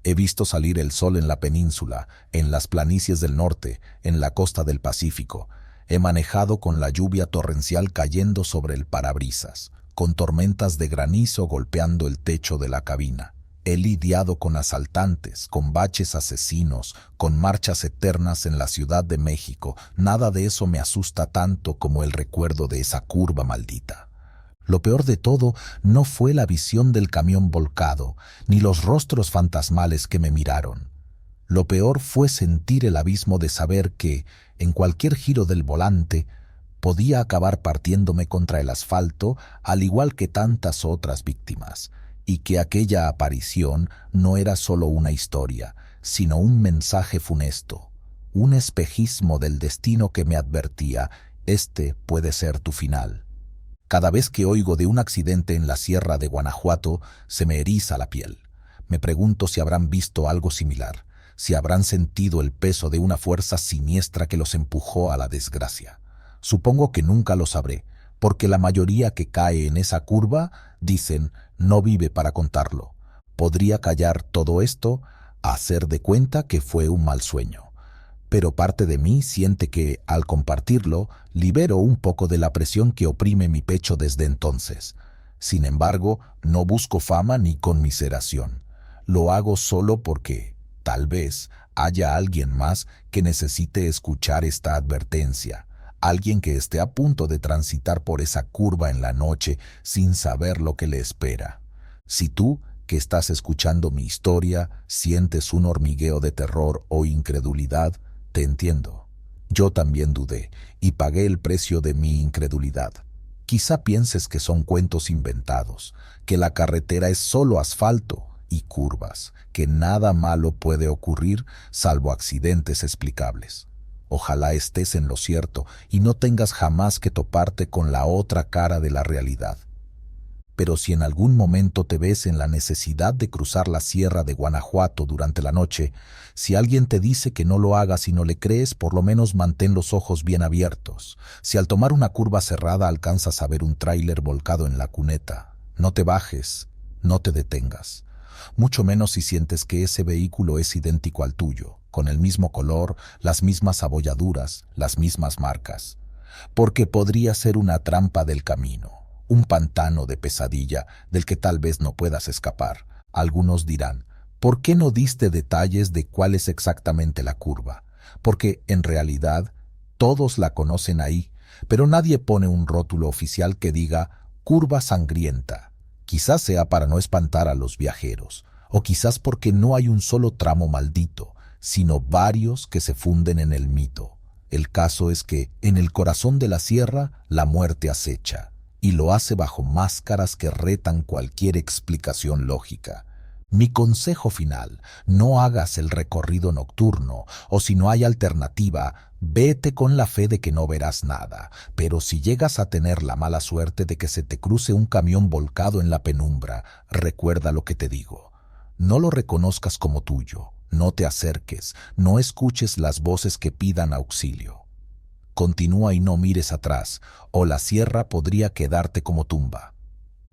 He visto salir el sol en la península, en las planicies del norte, en la costa del Pacífico. He manejado con la lluvia torrencial cayendo sobre el parabrisas, con tormentas de granizo golpeando el techo de la cabina. He lidiado con asaltantes, con baches asesinos, con marchas eternas en la Ciudad de México. Nada de eso me asusta tanto como el recuerdo de esa curva maldita. Lo peor de todo no fue la visión del camión volcado, ni los rostros fantasmales que me miraron. Lo peor fue sentir el abismo de saber que, en cualquier giro del volante, podía acabar partiéndome contra el asfalto, al igual que tantas otras víctimas, y que aquella aparición no era solo una historia, sino un mensaje funesto, un espejismo del destino que me advertía, «Este puede ser tu final». Cada vez que oigo de un accidente en la sierra de Guanajuato, se me eriza la piel. Me pregunto si habrán visto algo similar, si habrán sentido el peso de una fuerza siniestra que los empujó a la desgracia. Supongo que nunca lo sabré, porque la mayoría que cae en esa curva, dicen, no vive para contarlo. Podría callar todo esto, hacer de cuenta que fue un mal sueño. Pero parte de mí siente que, al compartirlo, libero un poco de la presión que oprime mi pecho desde entonces. Sin embargo, no busco fama ni conmiseración. Lo hago solo porque, tal vez, haya alguien más que necesite escuchar esta advertencia, alguien que esté a punto de transitar por esa curva en la noche sin saber lo que le espera. Si tú, que estás escuchando mi historia, sientes un hormigueo de terror o incredulidad, te entiendo. Yo también dudé y pagué el precio de mi incredulidad. Quizá pienses que son cuentos inventados, que la carretera es solo asfalto y curvas, que nada malo puede ocurrir salvo accidentes explicables. Ojalá estés en lo cierto y no tengas jamás que toparte con la otra cara de la realidad. Pero si en algún momento te ves en la necesidad de cruzar la sierra de Guanajuato durante la noche, si alguien te dice que no lo hagas y no le crees, por lo menos mantén los ojos bien abiertos. Si al tomar una curva cerrada alcanzas a ver un tráiler volcado en la cuneta, no te bajes, no te detengas. Mucho menos si sientes que ese vehículo es idéntico al tuyo, con el mismo color, las mismas abolladuras, las mismas marcas. Porque podría ser una trampa del camino. Un pantano de pesadilla del que tal vez no puedas escapar. Algunos dirán, ¿por qué no diste detalles de cuál es exactamente la curva? Porque, en realidad, todos la conocen ahí, pero nadie pone un rótulo oficial que diga «curva sangrienta». Quizás sea para no espantar a los viajeros, o quizás porque no hay un solo tramo maldito, sino varios que se funden en el mito. El caso es que, en el corazón de la sierra, la muerte acecha, y lo hace bajo máscaras que retan cualquier explicación lógica. Mi consejo final: no hagas el recorrido nocturno, o si no hay alternativa, vete con la fe de que no verás nada. Pero si llegas a tener la mala suerte de que se te cruce un camión volcado en la penumbra, recuerda lo que te digo. No lo reconozcas como tuyo, no te acerques, no escuches las voces que pidan auxilio. Continúa y no mires atrás, o la sierra podría quedarte como tumba.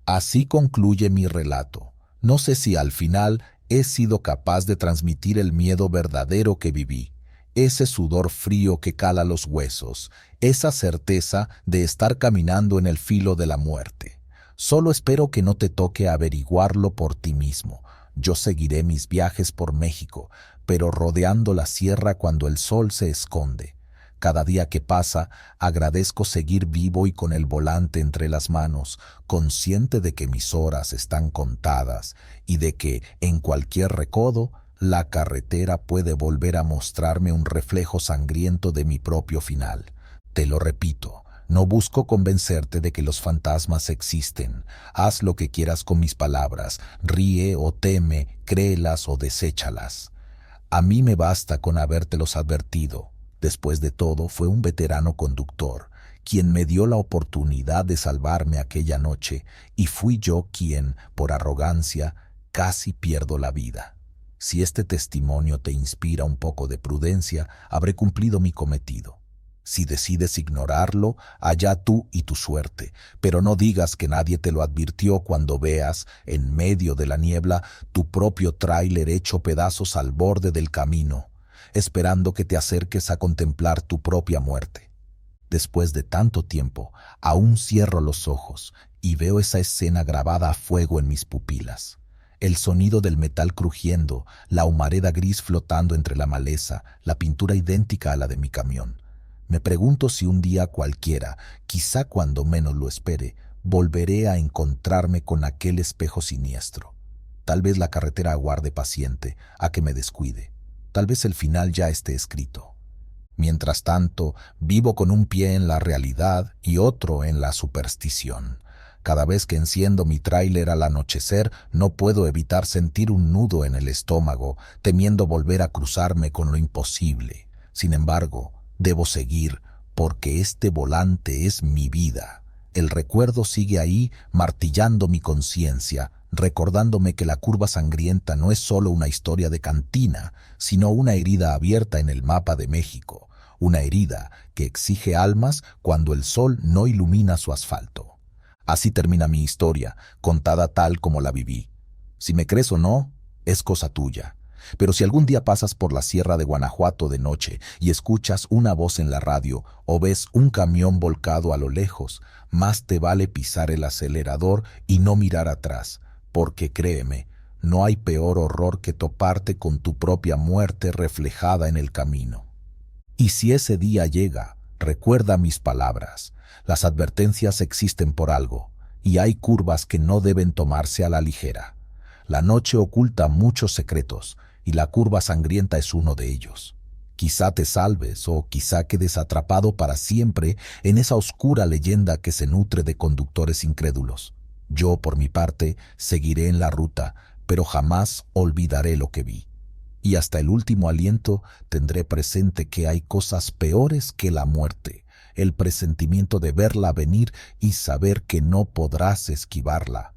Así concluye mi relato. No sé si al final he sido capaz de transmitir el miedo verdadero que viví, ese sudor frío que cala los huesos, esa certeza de estar caminando en el filo de la muerte. Solo espero que no te toque averiguarlo por ti mismo. Yo seguiré mis viajes por México, pero rodeando la sierra cuando el sol se esconde. Cada día que pasa, agradezco seguir vivo y con el volante entre las manos, consciente de que mis horas están contadas y de que, en cualquier recodo, la carretera puede volver a mostrarme un reflejo sangriento de mi propio final. Te lo repito, no busco convencerte de que los fantasmas existen. Haz lo que quieras con mis palabras, ríe o teme, créelas o deséchalas. A mí me basta con habértelos advertido. Después de todo, fue un veterano conductor quien me dio la oportunidad de salvarme aquella noche, y fui yo quien, por arrogancia, casi pierdo la vida. Si este testimonio te inspira un poco de prudencia, habré cumplido mi cometido. Si decides ignorarlo, allá tú y tu suerte, pero no digas que nadie te lo advirtió cuando veas, en medio de la niebla, tu propio tráiler hecho pedazos al borde del camino, esperando que te acerques a contemplar tu propia muerte. Después de tanto tiempo, aún cierro los ojos y veo esa escena grabada a fuego en mis pupilas. El sonido del metal crujiendo, la humareda gris flotando entre la maleza, la pintura idéntica a la de mi camión. Me pregunto si un día cualquiera, quizá cuando menos lo espere, volveré a encontrarme con aquel espejo siniestro. Tal vez la carretera aguarde paciente a que me descuide. Tal vez el final ya esté escrito. Mientras tanto, vivo con un pie en la realidad y otro en la superstición. Cada vez que enciendo mi tráiler al anochecer, no puedo evitar sentir un nudo en el estómago, temiendo volver a cruzarme con lo imposible. Sin embargo, debo seguir, porque este volante es mi vida. El recuerdo sigue ahí, martillando mi conciencia, recordándome que la curva sangrienta no es solo una historia de cantina, sino una herida abierta en el mapa de México, una herida que exige almas cuando el sol no ilumina su asfalto. Así termina mi historia, contada tal como la viví. Si me crees o no, es cosa tuya. Pero si algún día pasas por la Sierra de Guanajuato de noche y escuchas una voz en la radio o ves un camión volcado a lo lejos, más te vale pisar el acelerador y no mirar atrás, porque créeme, no hay peor horror que toparte con tu propia muerte reflejada en el camino. Y si ese día llega, recuerda mis palabras. Las advertencias existen por algo, y hay curvas que no deben tomarse a la ligera. La noche oculta muchos secretos, y la curva sangrienta es uno de ellos. Quizá te salves o quizá quedes atrapado para siempre en esa oscura leyenda que se nutre de conductores incrédulos. Yo, por mi parte, seguiré en la ruta, pero jamás olvidaré lo que vi. Y hasta el último aliento tendré presente que hay cosas peores que la muerte, el presentimiento de verla venir y saber que no podrás esquivarla.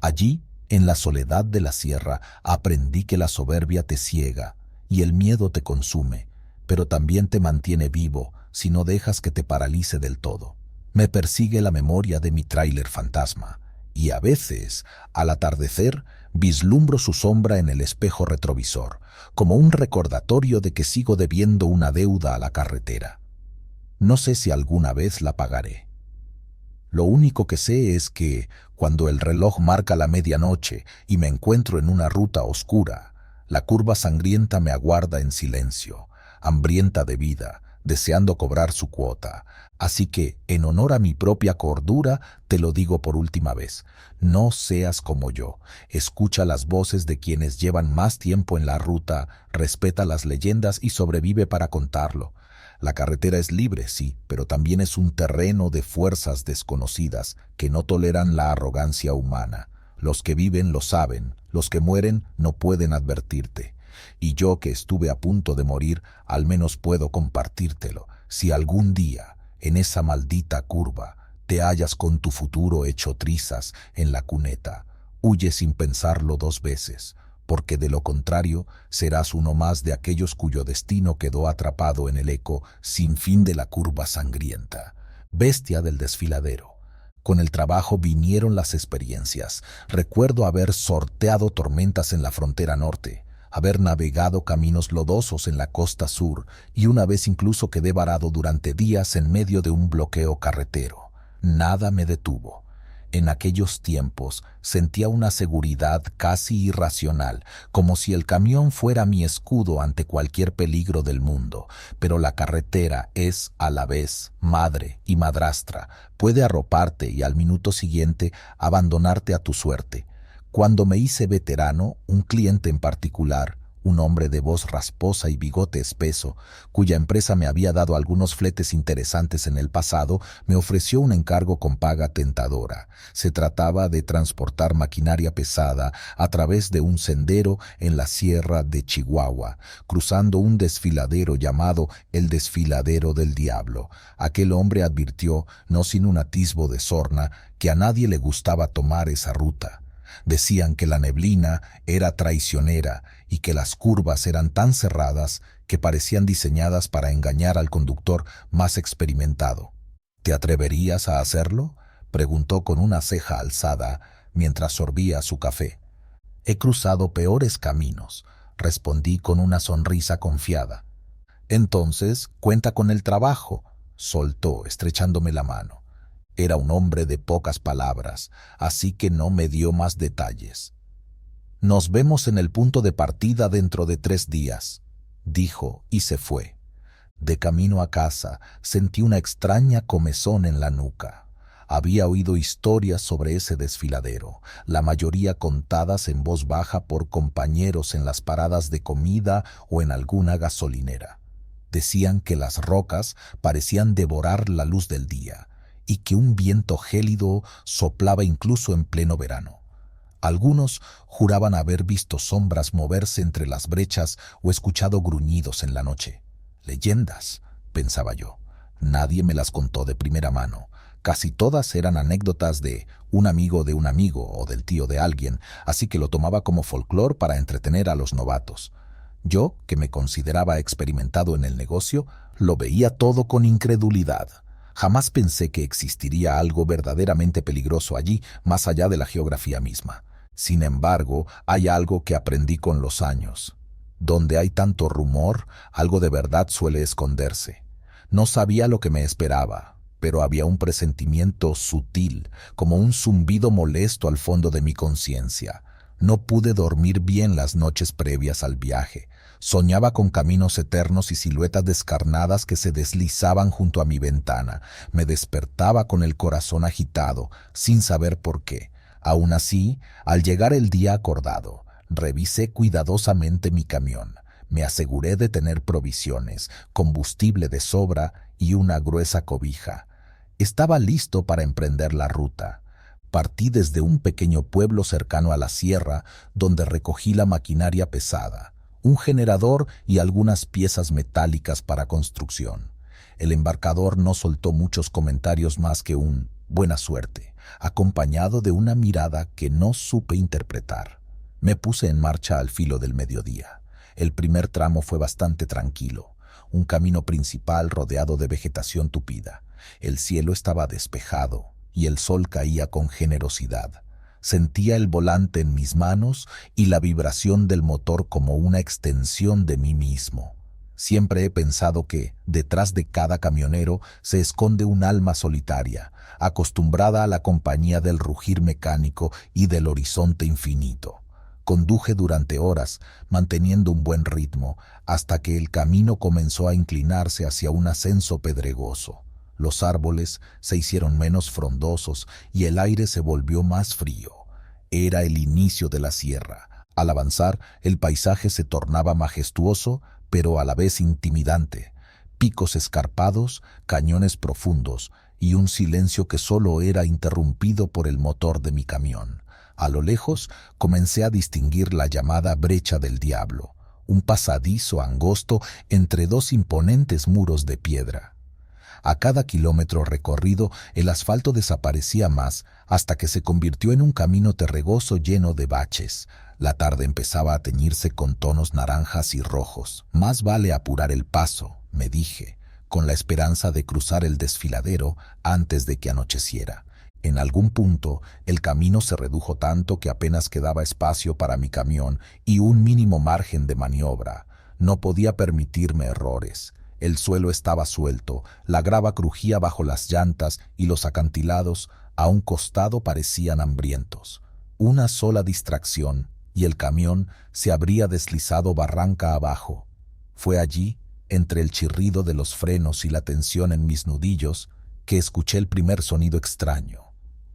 Allí, en la soledad de la sierra, aprendí que la soberbia te ciega y el miedo te consume, pero también te mantiene vivo si no dejas que te paralice del todo. Me persigue la memoria de mi tráiler fantasma, y a veces, al atardecer, vislumbro su sombra en el espejo retrovisor, como un recordatorio de que sigo debiendo una deuda a la carretera. No sé si alguna vez la pagaré. Lo único que sé es que, cuando el reloj marca la medianoche y me encuentro en una ruta oscura, la curva sangrienta me aguarda en silencio, hambrienta de vida, deseando cobrar su cuota. Así que, en honor a mi propia cordura, te lo digo por última vez: no seas como yo. Escucha las voces de quienes llevan más tiempo en la ruta, respeta las leyendas y sobrevive para contarlo. La carretera es libre, sí, pero también es un terreno de fuerzas desconocidas que no toleran la arrogancia humana. Los que viven lo saben, los que mueren no pueden advertirte. Y yo que estuve a punto de morir, al menos puedo compartírtelo. Si algún día, en esa maldita curva, te hallas con tu futuro hecho trizas en la cuneta, huye sin pensarlo 2 veces, porque de lo contrario serás uno más de aquellos cuyo destino quedó atrapado en el eco sin fin de la curva sangrienta. Bestia del desfiladero. Con el trabajo vinieron las experiencias. Recuerdo haber sorteado tormentas en la frontera norte, haber navegado caminos lodosos en la costa sur y una vez incluso quedé varado durante días en medio de un bloqueo carretero. Nada me detuvo. En aquellos tiempos sentía una seguridad casi irracional, como si el camión fuera mi escudo ante cualquier peligro del mundo. Pero la carretera es, a la vez, madre y madrastra. Puede arroparte y al minuto siguiente abandonarte a tu suerte. Cuando me hice veterano, un cliente en particular, un hombre de voz rasposa y bigote espeso, cuya empresa me había dado algunos fletes interesantes en el pasado, me ofreció un encargo con paga tentadora. Se trataba de transportar maquinaria pesada a través de un sendero en la sierra de Chihuahua, cruzando un desfiladero llamado el Desfiladero del Diablo. Aquel hombre advirtió, no sin un atisbo de sorna, que a nadie le gustaba tomar esa ruta. Decían que la neblina era traicionera y que las curvas eran tan cerradas que parecían diseñadas para engañar al conductor más experimentado. ¿Te atreverías a hacerlo?, preguntó con una ceja alzada mientras sorbía su café. He cruzado peores caminos, respondí con una sonrisa confiada. Entonces, cuenta con el trabajo, soltó, estrechándome la mano. Era un hombre de pocas palabras, así que no me dio más detalles. Nos vemos en el punto de partida dentro de 3 días, dijo y se fue. De camino a casa sentí una extraña comezón en la nuca. Había oído historias sobre ese desfiladero, la mayoría contadas en voz baja por compañeros en las paradas de comida o en alguna gasolinera. Decían que las rocas parecían devorar la luz del día, y que un viento gélido soplaba incluso en pleno verano. Algunos juraban haber visto sombras moverse entre las brechas o escuchado gruñidos en la noche. Leyendas, pensaba yo. Nadie me las contó de primera mano. Casi todas eran anécdotas de un amigo o del tío de alguien, así que lo tomaba como folclore para entretener a los novatos. Yo, que me consideraba experimentado en el negocio, lo veía todo con incredulidad. Jamás pensé que existiría algo verdaderamente peligroso allí, más allá de la geografía misma. Sin embargo, hay algo que aprendí con los años. Donde hay tanto rumor, algo de verdad suele esconderse. No sabía lo que me esperaba, pero había un presentimiento sutil, como un zumbido molesto al fondo de mi conciencia. No pude dormir bien las noches previas al viaje. Soñaba con caminos eternos y siluetas descarnadas que se deslizaban junto a mi ventana. Me despertaba con el corazón agitado, sin saber por qué. Aún así, al llegar el día acordado, revisé cuidadosamente mi camión. Me aseguré de tener provisiones, combustible de sobra y una gruesa cobija. Estaba listo para emprender la ruta. Partí desde un pequeño pueblo cercano a la sierra, donde recogí la maquinaria pesada, un generador y algunas piezas metálicas para construcción. El embarcador no soltó muchos comentarios más que un «buena suerte», acompañado de una mirada que no supe interpretar. Me puse en marcha al filo del mediodía. El primer tramo fue bastante tranquilo, un camino principal rodeado de vegetación tupida. El cielo estaba despejado y el sol caía con generosidad. Sentía el volante en mis manos y la vibración del motor como una extensión de mí mismo. Siempre he pensado que, detrás de cada camionero, se esconde un alma solitaria, acostumbrada a la compañía del rugir mecánico y del horizonte infinito. Conduje durante horas, manteniendo un buen ritmo, hasta que el camino comenzó a inclinarse hacia un ascenso pedregoso. Los árboles se hicieron menos frondosos y el aire se volvió más frío. Era el inicio de la sierra. Al avanzar, el paisaje se tornaba majestuoso, pero a la vez intimidante. Picos escarpados, cañones profundos y un silencio que solo era interrumpido por el motor de mi camión. A lo lejos comencé a distinguir la llamada Brecha del Diablo, un pasadizo angosto entre dos imponentes muros de piedra. A cada kilómetro recorrido el asfalto desaparecía más hasta que se convirtió en un camino terregoso lleno de baches. La tarde empezaba a teñirse con tonos naranjas y rojos. Más vale apurar el paso, me dije, con la esperanza de cruzar el desfiladero antes de que anocheciera. En algún punto, el camino se redujo tanto que apenas quedaba espacio para mi camión y un mínimo margen de maniobra. No podía permitirme errores. El suelo estaba suelto, la grava crujía bajo las llantas y los acantilados a un costado parecían hambrientos. Una sola distracción y el camión se habría deslizado barranca abajo. Fue allí, entre el chirrido de los frenos y la tensión en mis nudillos, que escuché el primer sonido extraño.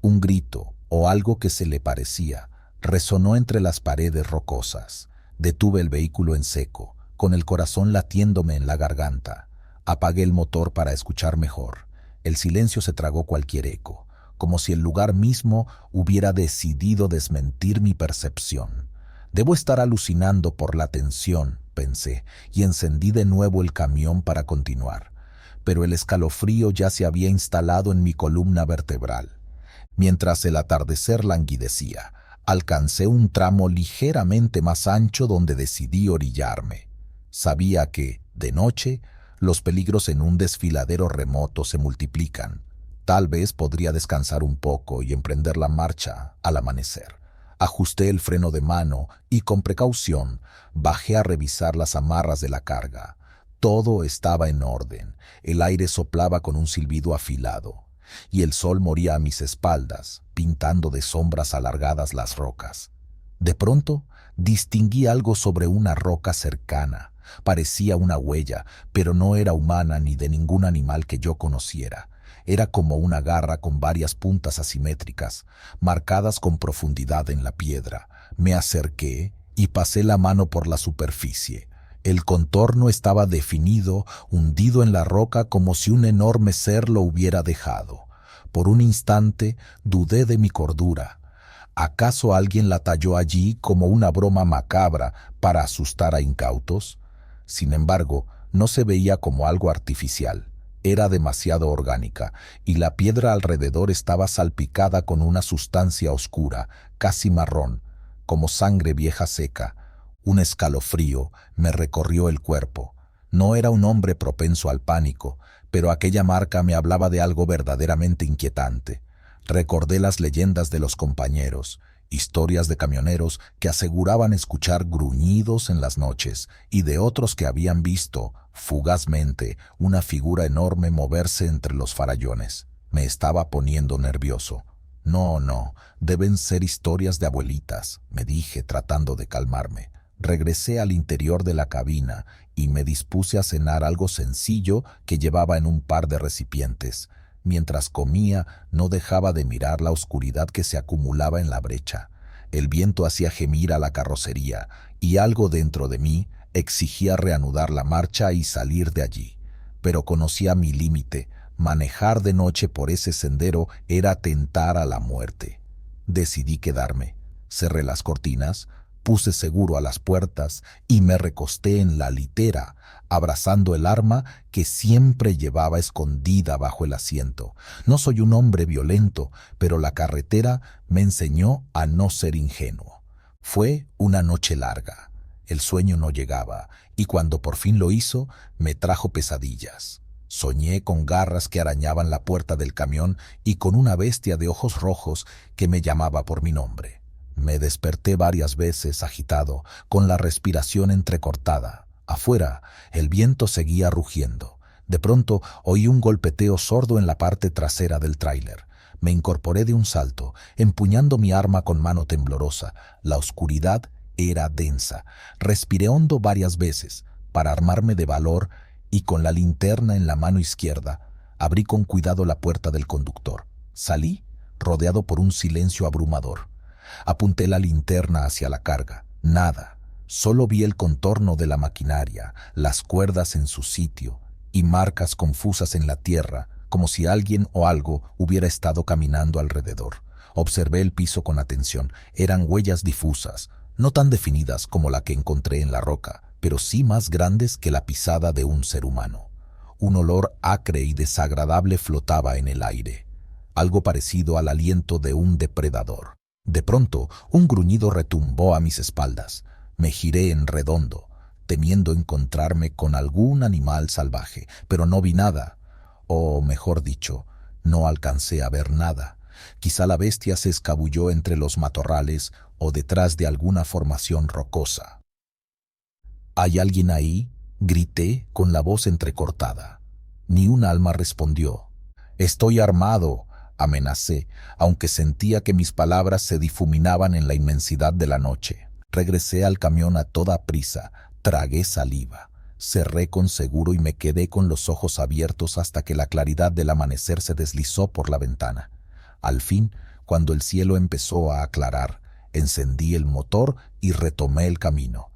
Un grito, o algo que se le parecía, resonó entre las paredes rocosas. Detuve el vehículo en seco, con el corazón latiéndome en la garganta. Apagué el motor para escuchar mejor. El silencio se tragó cualquier eco, como si el lugar mismo hubiera decidido desmentir mi percepción. Debo estar alucinando por la tensión, pensé, y encendí de nuevo el camión para continuar. Pero el escalofrío ya se había instalado en mi columna vertebral. Mientras el atardecer languidecía, alcancé un tramo ligeramente más ancho donde decidí orillarme. Sabía que, de noche, los peligros en un desfiladero remoto se multiplican. Tal vez podría descansar un poco y emprender la marcha al amanecer. Ajusté el freno de mano y, con precaución, bajé a revisar las amarras de la carga. Todo estaba en orden. El aire soplaba con un silbido afilado, y el sol moría a mis espaldas, pintando de sombras alargadas las rocas. De pronto, distinguí algo sobre una roca cercana. Parecía una huella, pero no era humana ni de ningún animal que yo conociera. Era como una garra con varias puntas asimétricas, marcadas con profundidad en la piedra. Me acerqué y pasé la mano por la superficie. El contorno estaba definido, hundido en la roca como si un enorme ser lo hubiera dejado. Por un instante dudé de mi cordura. ¿Acaso alguien la talló allí como una broma macabra para asustar a incautos? Sin embargo, no se veía como algo artificial. Era demasiado orgánica, y la piedra alrededor estaba salpicada con una sustancia oscura, casi marrón, como sangre vieja seca. Un escalofrío me recorrió el cuerpo. No era un hombre propenso al pánico, pero aquella marca me hablaba de algo verdaderamente inquietante. Recordé las leyendas de los compañeros, historias de camioneros que aseguraban escuchar gruñidos en las noches y de otros que habían visto, fugazmente, una figura enorme moverse entre los farallones. Me estaba poniendo nervioso. No, deben ser historias de abuelitas, me dije tratando de calmarme. Regresé al interior de la cabina y me dispuse a cenar algo sencillo que llevaba en un par de recipientes. Mientras comía, no dejaba de mirar la oscuridad que se acumulaba en la brecha. El viento hacía gemir a la carrocería y algo dentro de mí exigía reanudar la marcha y salir de allí. Pero conocía mi límite. Manejar de noche por ese sendero era tentar a la muerte. Decidí quedarme. Cerré las cortinas, puse seguro a las puertas y me recosté en la litera, abrazando el arma que siempre llevaba escondida bajo el asiento. No soy un hombre violento, pero la carretera me enseñó a no ser ingenuo. Fue una noche larga. El sueño no llegaba, y cuando por fin lo hizo, me trajo pesadillas. Soñé con garras que arañaban la puerta del camión y con una bestia de ojos rojos que me llamaba por mi nombre. Me desperté varias veces agitado, con la respiración entrecortada. Afuera, el viento seguía rugiendo. De pronto, oí un golpeteo sordo en la parte trasera del tráiler. Me incorporé de un salto, empuñando mi arma con mano temblorosa. La oscuridad era densa. Respiré hondo varias veces, para armarme de valor, y con la linterna en la mano izquierda, abrí con cuidado la puerta del conductor. Salí, rodeado por un silencio abrumador. Apunté la linterna hacia la carga. Nada. Solo vi el contorno de la maquinaria, las cuerdas en su sitio y marcas confusas en la tierra, como si alguien o algo hubiera estado caminando alrededor. Observé el piso con atención. Eran huellas difusas, no tan definidas como la que encontré en la roca, pero sí más grandes que la pisada de un ser humano. Un olor acre y desagradable flotaba en el aire, algo parecido al aliento de un depredador. De pronto, un gruñido retumbó a mis espaldas. Me giré en redondo, temiendo encontrarme con algún animal salvaje, pero no vi nada. O mejor dicho, no alcancé a ver nada. Quizá la bestia se escabulló entre los matorrales o detrás de alguna formación rocosa. ¿Hay alguien ahí?, grité con la voz entrecortada. Ni un alma respondió. «Estoy armado», amenacé, aunque sentía que mis palabras se difuminaban en la inmensidad de la noche. Regresé al camión a toda prisa, tragué saliva, cerré con seguro y me quedé con los ojos abiertos hasta que la claridad del amanecer se deslizó por la ventana. Al fin, cuando el cielo empezó a aclarar, encendí el motor y retomé el camino.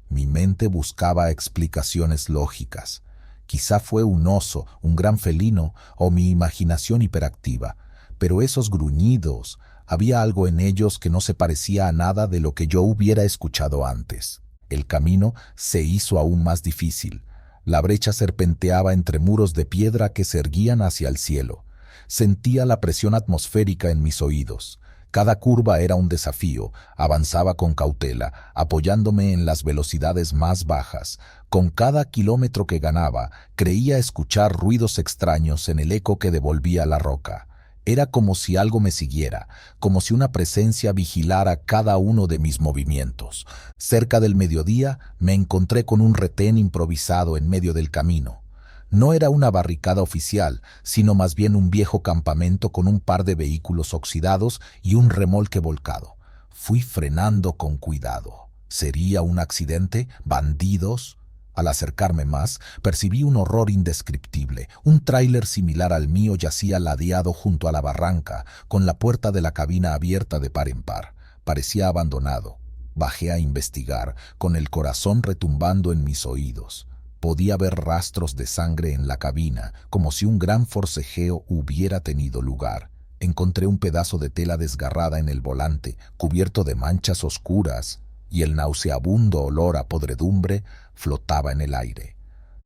Mi mente buscaba explicaciones lógicas. Quizá fue un oso, un gran felino o mi imaginación hiperactiva, pero esos gruñidos, había algo en ellos que no se parecía a nada de lo que yo hubiera escuchado antes. El camino se hizo aún más difícil. La brecha serpenteaba entre muros de piedra que se erguían hacia el cielo. Sentía la presión atmosférica en mis oídos. Cada curva era un desafío. Avanzaba con cautela, apoyándome en las velocidades más bajas. Con cada kilómetro que ganaba, creía escuchar ruidos extraños en el eco que devolvía la roca. Era como si algo me siguiera, como si una presencia vigilara cada uno de mis movimientos. Cerca del mediodía me encontré con un retén improvisado en medio del camino. No era una barricada oficial, sino más bien un viejo campamento con un par de vehículos oxidados y un remolque volcado. Fui frenando con cuidado. ¿Sería un accidente? ¿Bandidos? Al acercarme más, percibí un horror indescriptible. Un tráiler similar al mío yacía ladeado junto a la barranca, con la puerta de la cabina abierta de par en par. Parecía abandonado. Bajé a investigar, con el corazón retumbando en mis oídos. Podía ver rastros de sangre en la cabina, como si un gran forcejeo hubiera tenido lugar. Encontré un pedazo de tela desgarrada en el volante, cubierto de manchas oscuras, y el nauseabundo olor a podredumbre flotaba en el aire.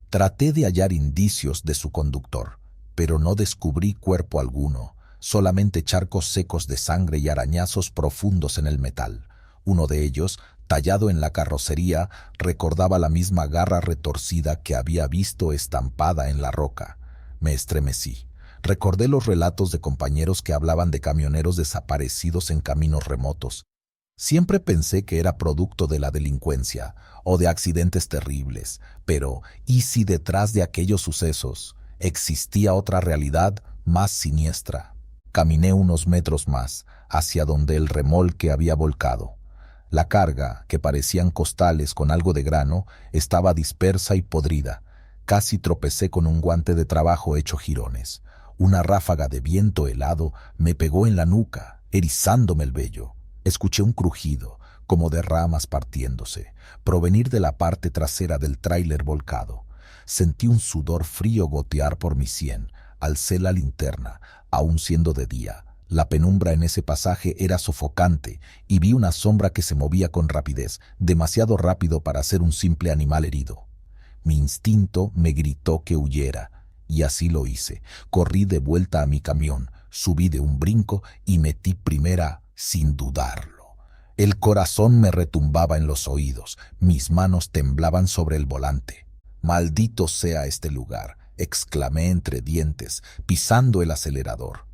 Traté de hallar indicios de su conductor, pero no descubrí cuerpo alguno, solamente charcos secos de sangre y arañazos profundos en el metal. Uno de ellos, tallado en la carrocería, recordaba la misma garra retorcida que había visto estampada en la roca. Me estremecí. Recordé los relatos de compañeros que hablaban de camioneros desaparecidos en caminos remotos. Siempre pensé que era producto de la delincuencia o de accidentes terribles, pero ¿y si detrás de aquellos sucesos existía otra realidad más siniestra? Caminé unos metros más, hacia donde el remolque había volcado. La carga, que parecían costales con algo de grano, estaba dispersa y podrida. Casi tropecé con un guante de trabajo hecho jirones. Una ráfaga de viento helado me pegó en la nuca, erizándome el vello. Escuché un crujido, como de ramas partiéndose, provenir de la parte trasera del tráiler volcado. Sentí un sudor frío gotear por mi sien. Alcé la linterna, aun siendo de día. La penumbra en ese pasaje era sofocante y vi una sombra que se movía con rapidez, demasiado rápido para ser un simple animal herido. Mi instinto me gritó que huyera, y así lo hice. Corrí de vuelta a mi camión, subí de un brinco y metí primera sin dudarlo. El corazón me retumbaba en los oídos, mis manos temblaban sobre el volante. «Maldito sea este lugar», exclamé entre dientes, pisando el acelerador.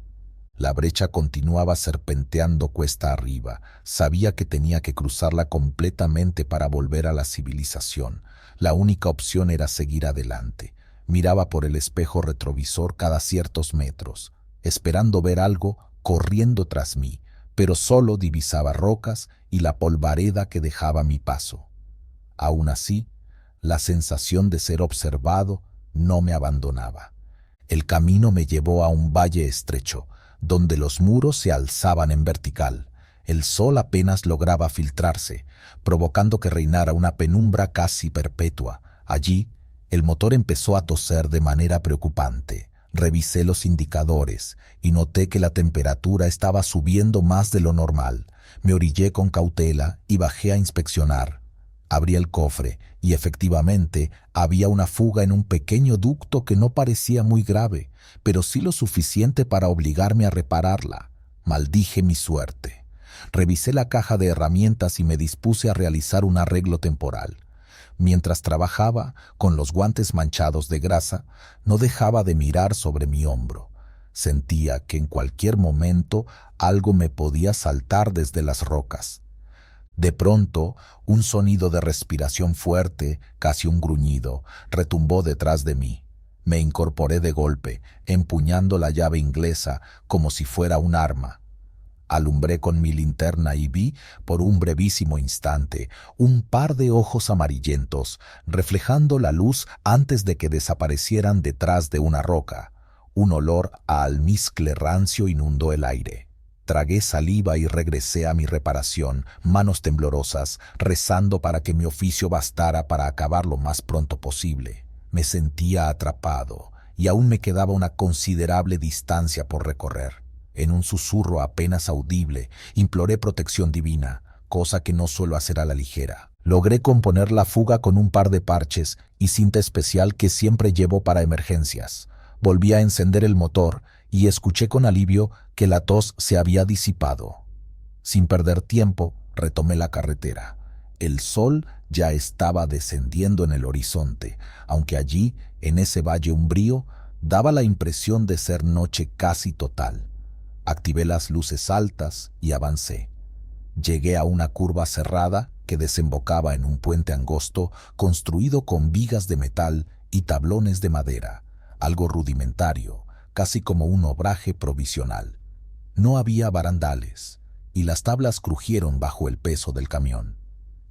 La brecha continuaba serpenteando cuesta arriba. Sabía que tenía que cruzarla completamente para volver a la civilización. La única opción era seguir adelante. Miraba por el espejo retrovisor cada ciertos metros, esperando ver algo corriendo tras mí, pero solo divisaba rocas y la polvareda que dejaba mi paso. Aún así, la sensación de ser observado no me abandonaba. El camino me llevó a un valle estrecho, donde los muros se alzaban en vertical. El sol apenas lograba filtrarse, provocando que reinara una penumbra casi perpetua. Allí, el motor empezó a toser de manera preocupante. Revisé los indicadores y noté que la temperatura estaba subiendo más de lo normal. Me orillé con cautela y bajé a inspeccionar. Abrí el cofre y efectivamente había una fuga en un pequeño ducto que no parecía muy grave, pero sí lo suficiente para obligarme a repararla. Maldije mi suerte. Revisé la caja de herramientas y me dispuse a realizar un arreglo temporal. Mientras trabajaba, con los guantes manchados de grasa, no dejaba de mirar sobre mi hombro. Sentía que en cualquier momento algo me podía saltar desde las rocas. De pronto, un sonido de respiración fuerte, casi un gruñido, retumbó detrás de mí. Me incorporé de golpe, empuñando la llave inglesa como si fuera un arma. Alumbré con mi linterna y vi, por un brevísimo instante, un par de ojos amarillentos, reflejando la luz antes de que desaparecieran detrás de una roca. Un olor a almizcle rancio inundó el aire. Tragué saliva y regresé a mi reparación, manos temblorosas, rezando para que mi oficio bastara para acabar lo más pronto posible. Me sentía atrapado, y aún me quedaba una considerable distancia por recorrer. En un susurro apenas audible, imploré protección divina, cosa que no suelo hacer a la ligera. Logré componer la fuga con un par de parches y cinta especial que siempre llevo para emergencias. Volví a encender el motor y escuché con alivio que la tos se había disipado. Sin perder tiempo, retomé la carretera. El sol ya estaba descendiendo en el horizonte, aunque allí, en ese valle umbrío, daba la impresión de ser noche casi total. Activé las luces altas y avancé. Llegué a una curva cerrada que desembocaba en un puente angosto construido con vigas de metal y tablones de madera, algo rudimentario, casi como un obraje provisional. No había barandales, y las tablas crujieron bajo el peso del camión.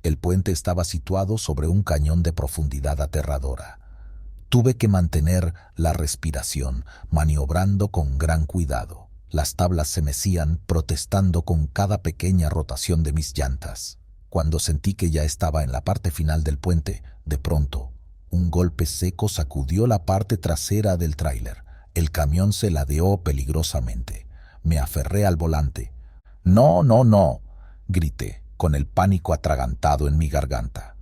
El puente estaba situado sobre un cañón de profundidad aterradora. Tuve que mantener la respiración, maniobrando con gran cuidado. Las tablas se mecían, protestando con cada pequeña rotación de mis llantas. Cuando sentí que ya estaba en la parte final del puente, de pronto, un golpe seco sacudió la parte trasera del tráiler. El camión se ladeó peligrosamente. Me aferré al volante. «¡No, no, no!», grité, con el pánico atragantado en mi garganta.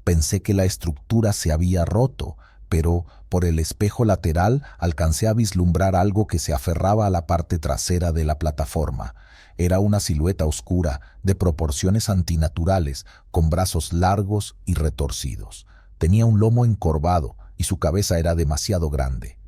Pensé que la estructura se había roto, pero por el espejo lateral alcancé a vislumbrar algo que se aferraba a la parte trasera de la plataforma. Era una silueta oscura, de proporciones antinaturales, con brazos largos y retorcidos. Tenía un lomo encorvado y su cabeza era demasiado grande.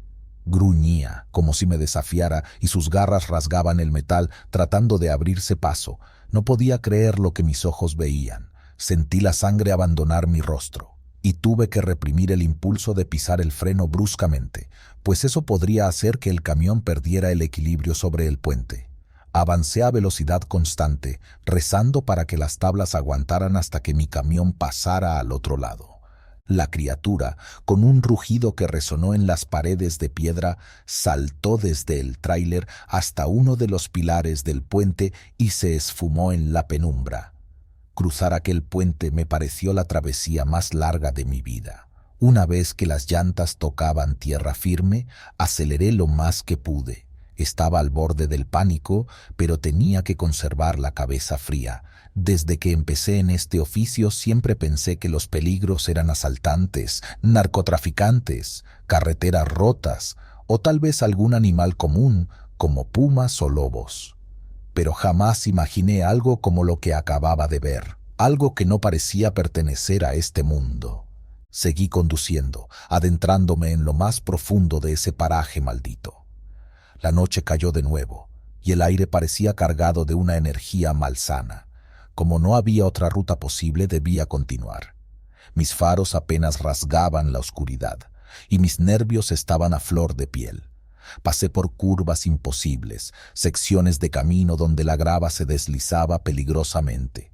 Gruñía, como si me desafiara, y sus garras rasgaban el metal, tratando de abrirse paso. No podía creer lo que mis ojos veían. Sentí la sangre abandonar mi rostro, y tuve que reprimir el impulso de pisar el freno bruscamente, pues eso podría hacer que el camión perdiera el equilibrio sobre el puente. Avancé a velocidad constante, rezando para que las tablas aguantaran hasta que mi camión pasara al otro lado. La criatura, con un rugido que resonó en las paredes de piedra, saltó desde el tráiler hasta uno de los pilares del puente y se esfumó en la penumbra. Cruzar aquel puente me pareció la travesía más larga de mi vida. Una vez que las llantas tocaban tierra firme, aceleré lo más que pude. Estaba al borde del pánico, pero tenía que conservar la cabeza fría. Desde que empecé en este oficio siempre pensé que los peligros eran asaltantes, narcotraficantes, carreteras rotas o tal vez algún animal común como pumas o lobos. Pero jamás imaginé algo como lo que acababa de ver, algo que no parecía pertenecer a este mundo. Seguí conduciendo, adentrándome en lo más profundo de ese paraje maldito. La noche cayó de nuevo, y el aire parecía cargado de una energía malsana. Como no había otra ruta posible, debía continuar. Mis faros apenas rasgaban la oscuridad, y mis nervios estaban a flor de piel. Pasé por curvas imposibles, secciones de camino donde la grava se deslizaba peligrosamente.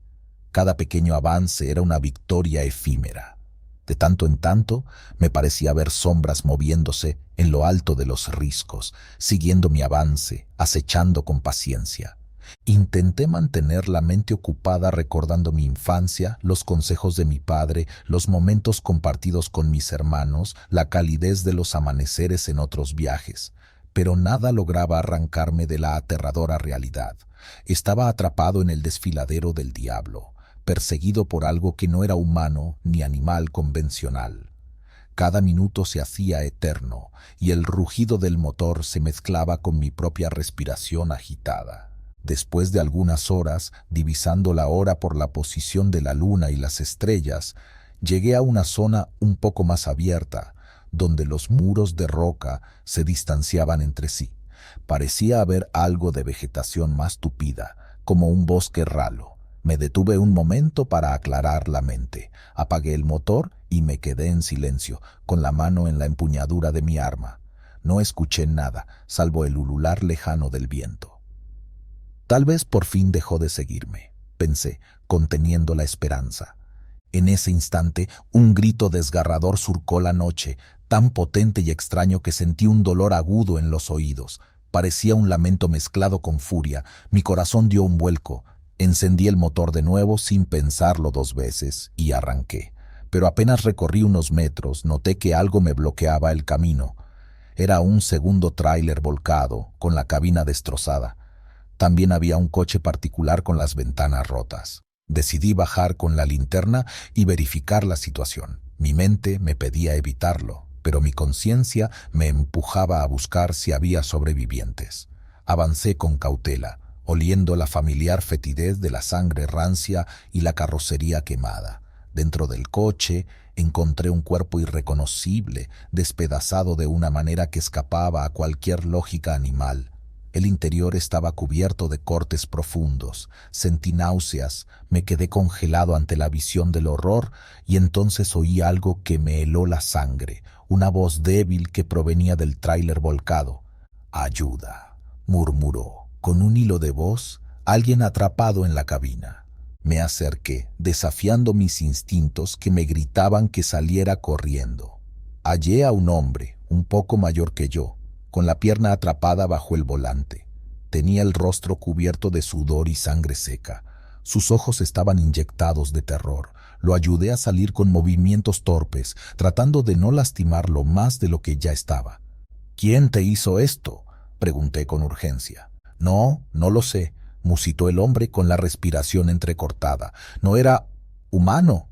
Cada pequeño avance era una victoria efímera. De tanto en tanto me parecía ver sombras moviéndose en lo alto de los riscos, siguiendo mi avance, acechando con paciencia. Intenté mantener la mente ocupada recordando mi infancia, los consejos de mi padre, los momentos compartidos con mis hermanos, la calidez de los amaneceres en otros viajes, pero nada lograba arrancarme de la aterradora realidad. Estaba atrapado en el desfiladero del diablo, perseguido por algo que no era humano ni animal convencional. Cada minuto se hacía eterno y el rugido del motor se mezclaba con mi propia respiración agitada. Después de algunas horas, divisando la hora por la posición de la luna y las estrellas, llegué a una zona un poco más abierta, donde los muros de roca se distanciaban entre sí. Parecía haber algo de vegetación más tupida, como un bosque ralo. Me detuve un momento para aclarar la mente. Apagué el motor y me quedé en silencio, con la mano en la empuñadura de mi arma. No escuché nada, salvo el ulular lejano del viento. Tal vez por fin dejó de seguirme, pensé, conteniendo la esperanza. En ese instante, un grito desgarrador surcó la noche, tan potente y extraño que sentí un dolor agudo en los oídos. Parecía un lamento mezclado con furia. Mi corazón dio un vuelco. Encendí el motor de nuevo sin pensarlo 2 veces y arranqué. Pero apenas recorrí unos metros, noté que algo me bloqueaba el camino. Era un segundo tráiler volcado, con la cabina destrozada. También había un coche particular con las ventanas rotas. Decidí bajar con la linterna y verificar la situación. Mi mente me pedía evitarlo, pero mi conciencia me empujaba a buscar si había sobrevivientes. Avancé con cautela, oliendo la familiar fetidez de la sangre rancia y la carrocería quemada. Dentro del coche encontré un cuerpo irreconocible, despedazado de una manera que escapaba a cualquier lógica animal. El interior estaba cubierto de cortes profundos. Sentí náuseas, me quedé congelado ante la visión del horror y entonces oí algo que me heló la sangre, una voz débil que provenía del tráiler volcado. «Ayuda», murmuró, con un hilo de voz, alguien atrapado en la cabina. Me acerqué, desafiando mis instintos que me gritaban que saliera corriendo. Hallé a un hombre, un poco mayor que yo, con la pierna atrapada bajo el volante. Tenía el rostro cubierto de sudor y sangre seca. Sus ojos estaban inyectados de terror. Lo ayudé a salir con movimientos torpes, tratando de no lastimarlo más de lo que ya estaba. «¿Quién te hizo esto?», pregunté con urgencia. «No lo sé», musitó el hombre con la respiración entrecortada. «No era humano».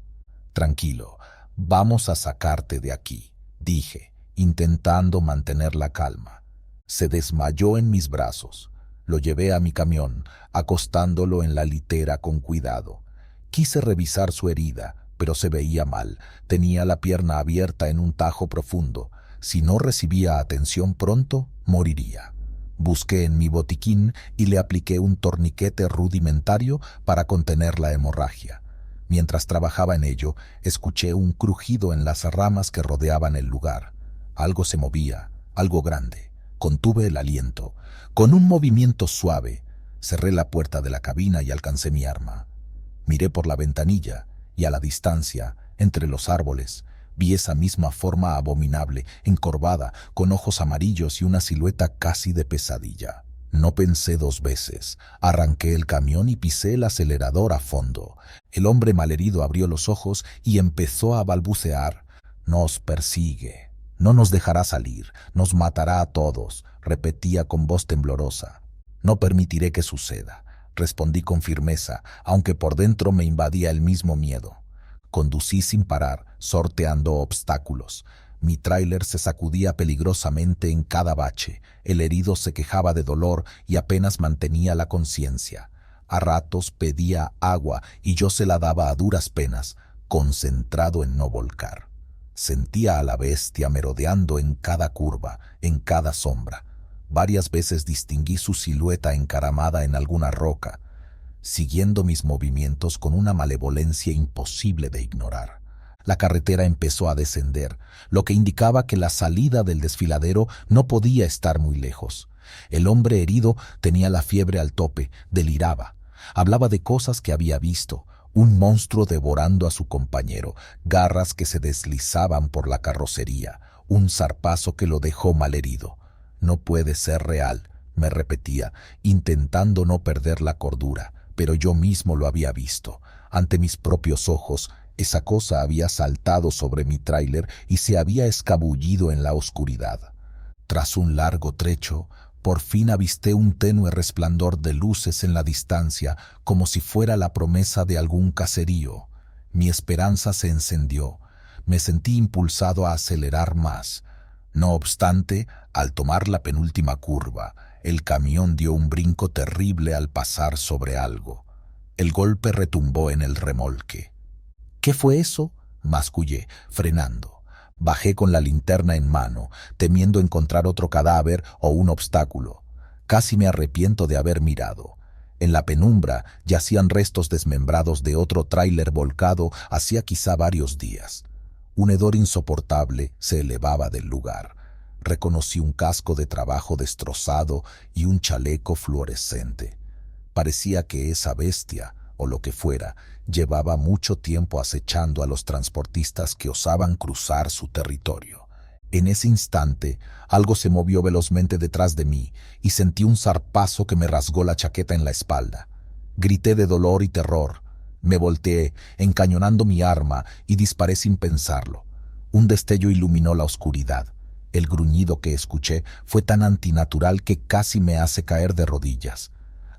«Tranquilo, vamos a sacarte de aquí», dije, intentando mantener la calma. Se desmayó en mis brazos. Lo llevé a mi camión, acostándolo en la litera con cuidado. Quise revisar su herida, pero se veía mal. Tenía la pierna abierta en un tajo profundo. Si no recibía atención pronto, moriría. Busqué en mi botiquín y le apliqué un torniquete rudimentario para contener la hemorragia. Mientras trabajaba en ello, escuché un crujido en las ramas que rodeaban el lugar. Algo se movía, algo grande. Contuve el aliento. Con un movimiento suave, cerré la puerta de la cabina y alcancé mi arma. Miré por la ventanilla y a la distancia, entre los árboles, vi esa misma forma abominable, encorvada, con ojos amarillos y una silueta casi de pesadilla. No pensé 2 veces. Arranqué el camión y pisé el acelerador a fondo. El hombre malherido abrió los ojos y empezó a balbucear. «Nos persigue. No nos dejará salir. Nos matará a todos», repetía con voz temblorosa. «No permitiré que suceda», respondí con firmeza, aunque por dentro me invadía el mismo miedo. Conducí sin parar, sorteando obstáculos. Mi tráiler se sacudía peligrosamente en cada bache. El herido se quejaba de dolor y apenas mantenía la conciencia. A ratos pedía agua y yo se la daba a duras penas, concentrado en no volcar. Sentía a la bestia merodeando en cada curva, en cada sombra. Varias veces distinguí su silueta encaramada en alguna roca, siguiendo mis movimientos con una malevolencia imposible de ignorar. La carretera empezó a descender, lo que indicaba que la salida del desfiladero no podía estar muy lejos. El hombre herido tenía la fiebre al tope, deliraba. Hablaba de cosas que había visto, un monstruo devorando a su compañero, garras que se deslizaban por la carrocería, un zarpazo que lo dejó malherido. «No puede ser real», me repetía, intentando no perder la cordura, pero yo mismo lo había visto. Ante mis propios ojos, esa cosa había saltado sobre mi tráiler y se había escabullido en la oscuridad. Tras un largo trecho, por fin avisté un tenue resplandor de luces en la distancia, como si fuera la promesa de algún caserío. Mi esperanza se encendió. Me sentí impulsado a acelerar más. No obstante, al tomar la penúltima curva, el camión dio un brinco terrible al pasar sobre algo. El golpe retumbó en el remolque. ¿Qué fue eso?, mascullé, frenando. Bajé con la linterna en mano, temiendo encontrar otro cadáver o un obstáculo. Casi me arrepiento de haber mirado. En la penumbra yacían restos desmembrados de otro tráiler volcado hacía quizá varios días. Un hedor insoportable se elevaba del lugar. Reconocí un casco de trabajo destrozado y un chaleco fluorescente. Parecía que esa bestia, o lo que fuera, llevaba mucho tiempo acechando a los transportistas que osaban cruzar su territorio. En ese instante, algo se movió velozmente detrás de mí y sentí un zarpazo que me rasgó la chaqueta en la espalda. Grité de dolor y terror. Me volteé, encañonando mi arma, y disparé sin pensarlo. Un destello iluminó la oscuridad. El gruñido que escuché fue tan antinatural que casi me hace caer de rodillas.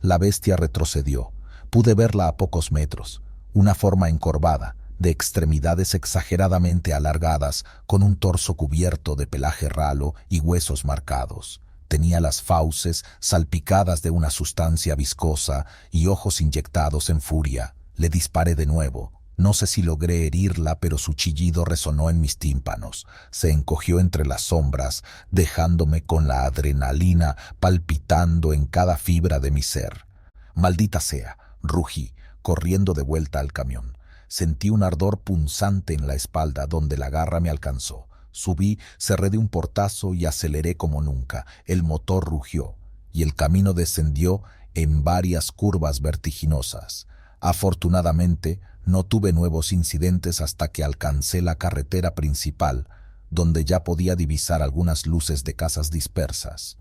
La bestia retrocedió. Pude verla a pocos metros. Una forma encorvada, de extremidades exageradamente alargadas, con un torso cubierto de pelaje ralo y huesos marcados. Tenía las fauces salpicadas de una sustancia viscosa y ojos inyectados en furia. Le disparé de nuevo. No sé si logré herirla, pero su chillido resonó en mis tímpanos. Se encogió entre las sombras, dejándome con la adrenalina palpitando en cada fibra de mi ser. «Maldita sea», rugí, corriendo de vuelta al camión. Sentí un ardor punzante en la espalda donde la garra me alcanzó. Subí, cerré de un portazo y aceleré como nunca. El motor rugió y el camino descendió en varias curvas vertiginosas. Afortunadamente, no tuve nuevos incidentes hasta que alcancé la carretera principal, donde ya podía divisar algunas luces de casas dispersas.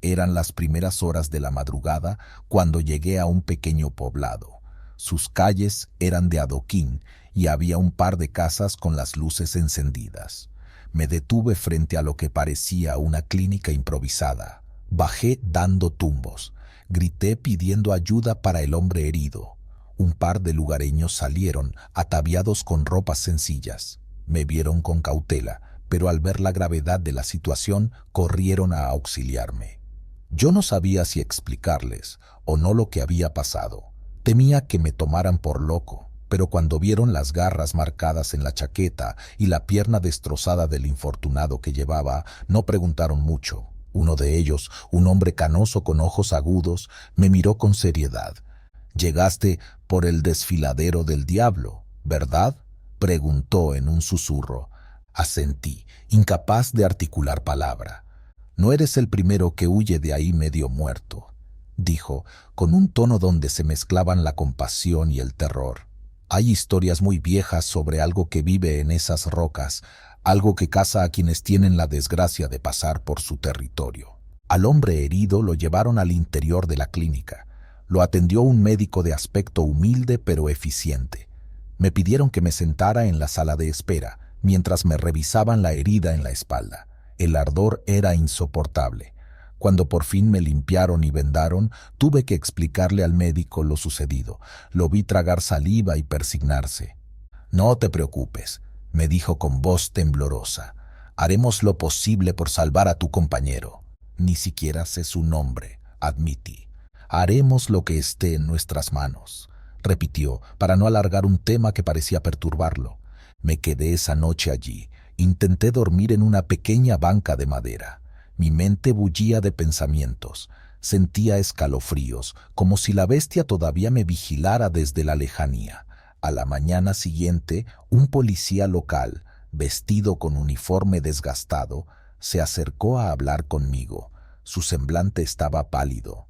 Eran las primeras horas de la madrugada cuando llegué a un pequeño poblado. Sus calles eran de adoquín y había un par de casas con las luces encendidas. Me detuve frente a lo que parecía una clínica improvisada. Bajé dando tumbos. Grité pidiendo ayuda para el hombre herido. Un par de lugareños salieron, ataviados con ropas sencillas. Me vieron con cautela, pero al ver la gravedad de la situación, corrieron a auxiliarme. Yo no sabía si explicarles o no lo que había pasado. Temía que me tomaran por loco, pero cuando vieron las garras marcadas en la chaqueta y la pierna destrozada del infortunado que llevaba, no preguntaron mucho. Uno de ellos, un hombre canoso con ojos agudos, me miró con seriedad. «Llegaste por el desfiladero del diablo, ¿verdad?», preguntó en un susurro. Asentí, incapaz de articular palabra. «No eres el primero que huye de ahí medio muerto», dijo, con un tono donde se mezclaban la compasión y el terror. «Hay historias muy viejas sobre algo que vive en esas rocas, algo que caza a quienes tienen la desgracia de pasar por su territorio». Al hombre herido lo llevaron al interior de la clínica. Lo atendió un médico de aspecto humilde pero eficiente. Me pidieron que me sentara en la sala de espera, mientras me revisaban la herida en la espalda. El ardor era insoportable. Cuando por fin me limpiaron y vendaron, tuve que explicarle al médico lo sucedido. Lo vi tragar saliva y persignarse. «No te preocupes», me dijo con voz temblorosa. «Haremos lo posible por salvar a tu compañero. Ni siquiera sé su nombre», admití. «Haremos lo que esté en nuestras manos», repitió, para no alargar un tema que parecía perturbarlo. Me quedé esa noche allí. Intenté dormir en una pequeña banca de madera. Mi mente bullía de pensamientos. Sentía escalofríos, como si la bestia todavía me vigilara desde la lejanía. A la mañana siguiente, un policía local, vestido con uniforme desgastado, se acercó a hablar conmigo. Su semblante estaba pálido.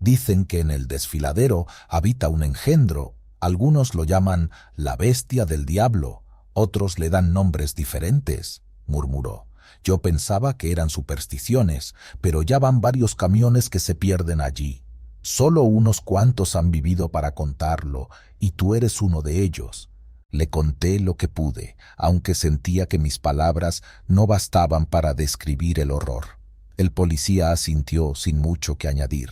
«Dicen que en el desfiladero habita un engendro. Algunos lo llaman la bestia del diablo, otros le dan nombres diferentes», murmuró. Yo pensaba que eran supersticiones, pero ya van varios camiones que se pierden allí. Solo unos cuantos han vivido para contarlo, y tú eres uno de ellos. Le conté lo que pude, aunque sentía que mis palabras no bastaban para describir el horror. El policía asintió sin mucho que añadir.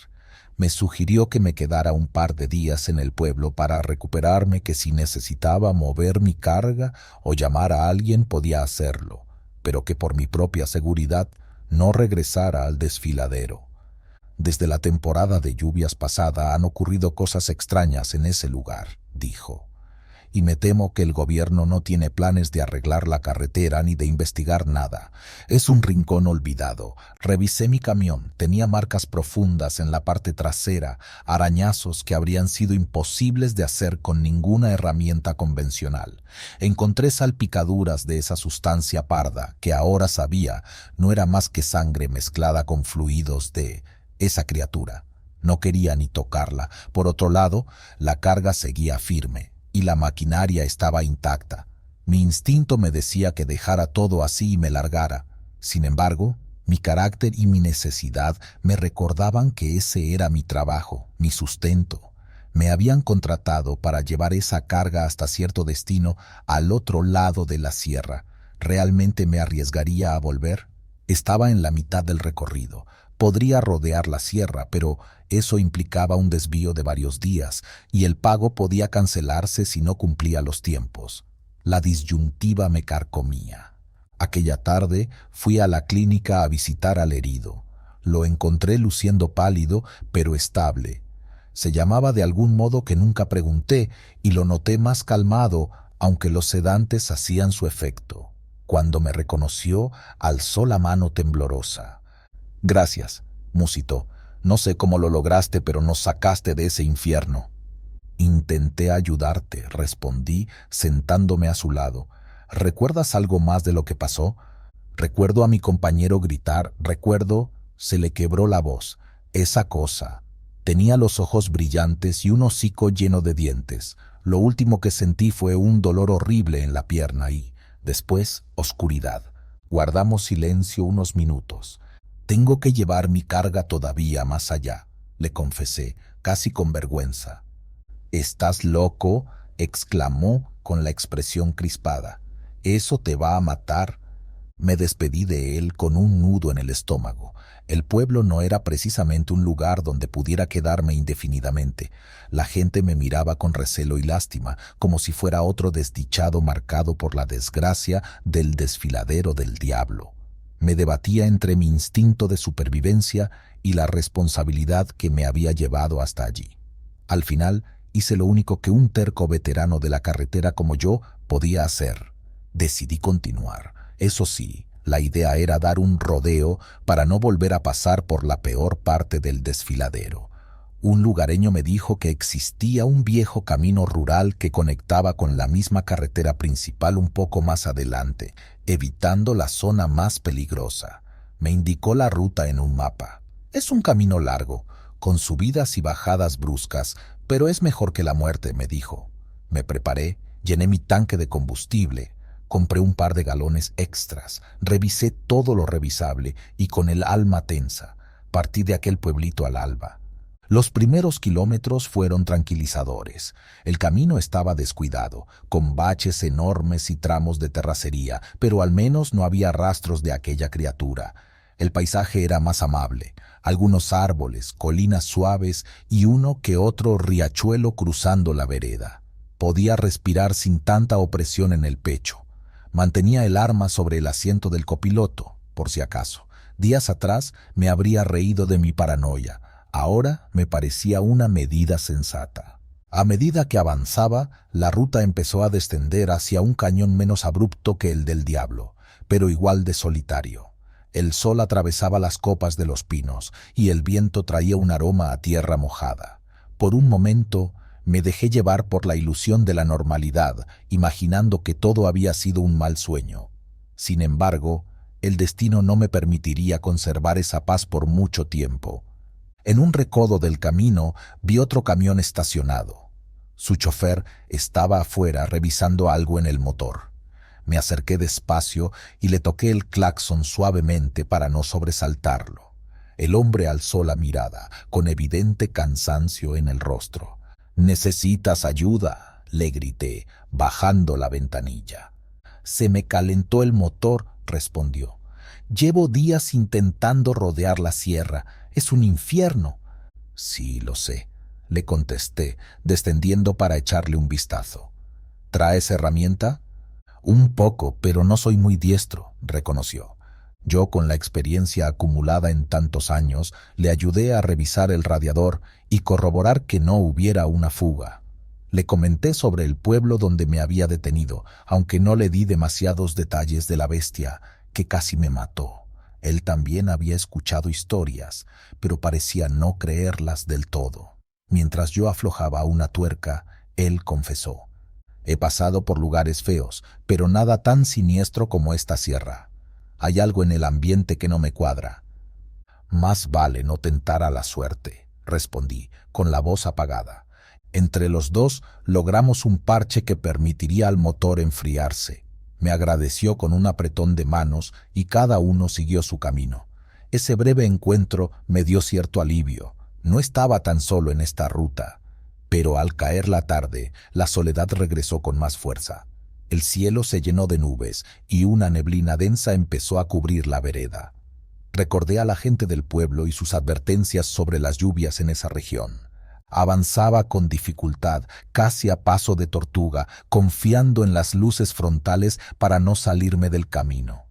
Me sugirió que me quedara un par de días en el pueblo para recuperarme, que si necesitaba mover mi carga o llamar a alguien podía hacerlo, pero que por mi propia seguridad no regresara al desfiladero. Desde la temporada de lluvias pasada han ocurrido cosas extrañas en ese lugar, dijo. Y me temo que el gobierno no tiene planes de arreglar la carretera ni de investigar nada. Es un rincón olvidado. Revisé mi camión, tenía marcas profundas en la parte trasera, arañazos que habrían sido imposibles de hacer con ninguna herramienta convencional. Encontré salpicaduras de esa sustancia parda que ahora sabía no era más que sangre mezclada con fluidos de esa criatura. No quería ni tocarla. Por otro lado, la carga seguía firme y la maquinaria estaba intacta. Mi instinto me decía que dejara todo así y me largara. Sin embargo, mi carácter y mi necesidad me recordaban que ese era mi trabajo, mi sustento. Me habían contratado para llevar esa carga hasta cierto destino al otro lado de la sierra. ¿Realmente me arriesgaría a volver? Estaba en la mitad del recorrido. Podría rodear la sierra, pero eso implicaba un desvío de varios días, y el pago podía cancelarse si no cumplía los tiempos. La disyuntiva me carcomía. Aquella tarde fui a la clínica a visitar al herido. Lo encontré luciendo pálido, pero estable. Se llamaba de algún modo que nunca pregunté, y lo noté más calmado, aunque los sedantes hacían su efecto. Cuando me reconoció, alzó la mano temblorosa. «Gracias», musitó. «No sé cómo lo lograste, pero nos sacaste de ese infierno». «Intenté ayudarte», respondí, sentándome a su lado. «¿Recuerdas algo más de lo que pasó?» «Recuerdo a mi compañero gritar, recuerdo...» Se le quebró la voz. «Esa cosa». Tenía los ojos brillantes y un hocico lleno de dientes. Lo último que sentí fue un dolor horrible en la pierna y, después, oscuridad. Guardamos silencio unos minutos. «Tengo que llevar mi carga todavía más allá», le confesé, casi con vergüenza. «¿Estás loco?», exclamó con la expresión crispada. «¿Eso te va a matar?». Me despedí de él con un nudo en el estómago. El pueblo no era precisamente un lugar donde pudiera quedarme indefinidamente. La gente me miraba con recelo y lástima, como si fuera otro desdichado marcado por la desgracia del desfiladero del diablo. Me debatía entre mi instinto de supervivencia y la responsabilidad que me había llevado hasta allí. Al final, hice lo único que un terco veterano de la carretera como yo podía hacer. Decidí continuar. Eso sí, la idea era dar un rodeo para no volver a pasar por la peor parte del desfiladero. Un lugareño me dijo que existía un viejo camino rural que conectaba con la misma carretera principal un poco más adelante, evitando la zona más peligrosa. Me indicó la ruta en un mapa. Es un camino largo, con subidas y bajadas bruscas, pero es mejor que la muerte, me dijo. Me preparé, llené mi tanque de combustible, compré un par de galones extras, revisé todo lo revisable y con el alma tensa, partí de aquel pueblito al alba. Los primeros kilómetros fueron tranquilizadores. El camino estaba descuidado, con baches enormes y tramos de terracería, pero al menos no había rastros de aquella criatura. El paisaje era más amable, algunos árboles, colinas suaves y uno que otro riachuelo cruzando la vereda. Podía respirar sin tanta opresión en el pecho. Mantenía el arma sobre el asiento del copiloto, por si acaso. Días atrás me habría reído de mi paranoia. Ahora me parecía una medida sensata. A medida que avanzaba, la ruta empezó a descender hacia un cañón menos abrupto que el del diablo, pero igual de solitario. El sol atravesaba las copas de los pinos y el viento traía un aroma a tierra mojada. Por un momento me dejé llevar por la ilusión de la normalidad, imaginando que todo había sido un mal sueño. Sin embargo, el destino no me permitiría conservar esa paz por mucho tiempo. En un recodo del camino vi otro camión estacionado. Su chofer estaba afuera revisando algo en el motor. Me acerqué despacio y le toqué el claxon suavemente para no sobresaltarlo. El hombre alzó la mirada, con evidente cansancio en el rostro. «¿Necesitas ayuda?», le grité, bajando la ventanilla. «Se me calentó el motor», respondió. «Llevo días intentando rodear la sierra. Es un infierno». «Sí, lo sé», le contesté, descendiendo para echarle un vistazo. «¿Traes herramienta?». «Un poco, pero no soy muy diestro», reconoció. Yo, con la experiencia acumulada en tantos años, le ayudé a revisar el radiador y corroborar que no hubiera una fuga. Le comenté sobre el pueblo donde me había detenido, aunque no le di demasiados detalles de la bestia, que casi me mató. Él también había escuchado historias, pero parecía no creerlas del todo. Mientras yo aflojaba una tuerca, él confesó: «He pasado por lugares feos, pero nada tan siniestro como esta sierra. Hay algo en el ambiente que no me cuadra». «Más vale no tentar a la suerte», respondí, con la voz apagada. Entre los dos logramos un parche que permitiría al motor enfriarse. Me agradeció con un apretón de manos y cada uno siguió su camino. Ese breve encuentro me dio cierto alivio. No estaba tan solo en esta ruta. Pero al caer la tarde, la soledad regresó con más fuerza. El cielo se llenó de nubes y una neblina densa empezó a cubrir la vereda. Recordé a la gente del pueblo y sus advertencias sobre las lluvias en esa región. Avanzaba con dificultad, casi a paso de tortuga, confiando en las luces frontales para no salirme del camino.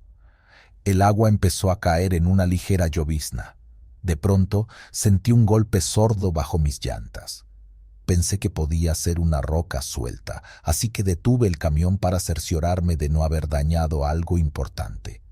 El agua empezó a caer en una ligera llovizna. De pronto sentí un golpe sordo bajo mis llantas. Pensé que podía ser una roca suelta, así que detuve el camión para cerciorarme de no haber dañado algo importante.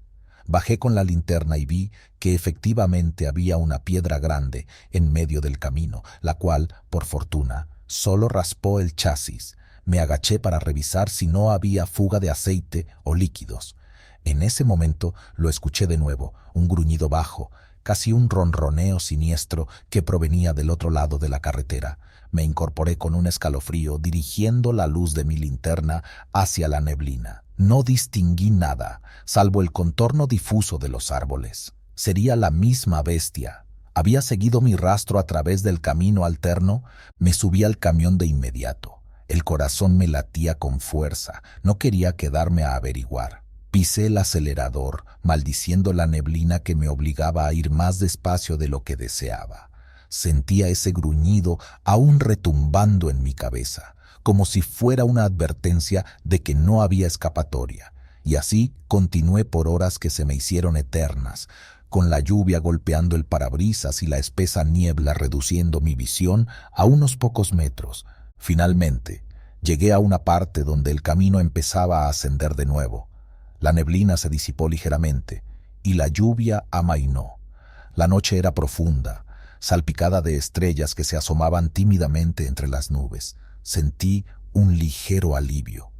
Bajé con la linterna y vi que efectivamente había una piedra grande en medio del camino, la cual, por fortuna, solo raspó el chasis. Me agaché para revisar si no había fuga de aceite o líquidos. En ese momento lo escuché de nuevo, un gruñido bajo, casi un ronroneo siniestro que provenía del otro lado de la carretera. Me incorporé con un escalofrío, dirigiendo la luz de mi linterna hacia la neblina. No distinguí nada, salvo el contorno difuso de los árboles. Sería la misma bestia. Había seguido mi rastro a través del camino alterno. Me subí al camión de inmediato. El corazón me latía con fuerza. No quería quedarme a averiguar. Pisé el acelerador, maldiciendo la neblina que me obligaba a ir más despacio de lo que deseaba. Sentía ese gruñido aún retumbando en mi cabeza, como si fuera una advertencia de que no había escapatoria. Y así continué por horas que se me hicieron eternas, con la lluvia golpeando el parabrisas y la espesa niebla reduciendo mi visión a unos pocos metros. Finalmente, llegué a una parte donde el camino empezaba a ascender de nuevo. La neblina se disipó ligeramente y la lluvia amainó. La noche era profunda, salpicada de estrellas que se asomaban tímidamente entre las nubes. Sentí un ligero alivio.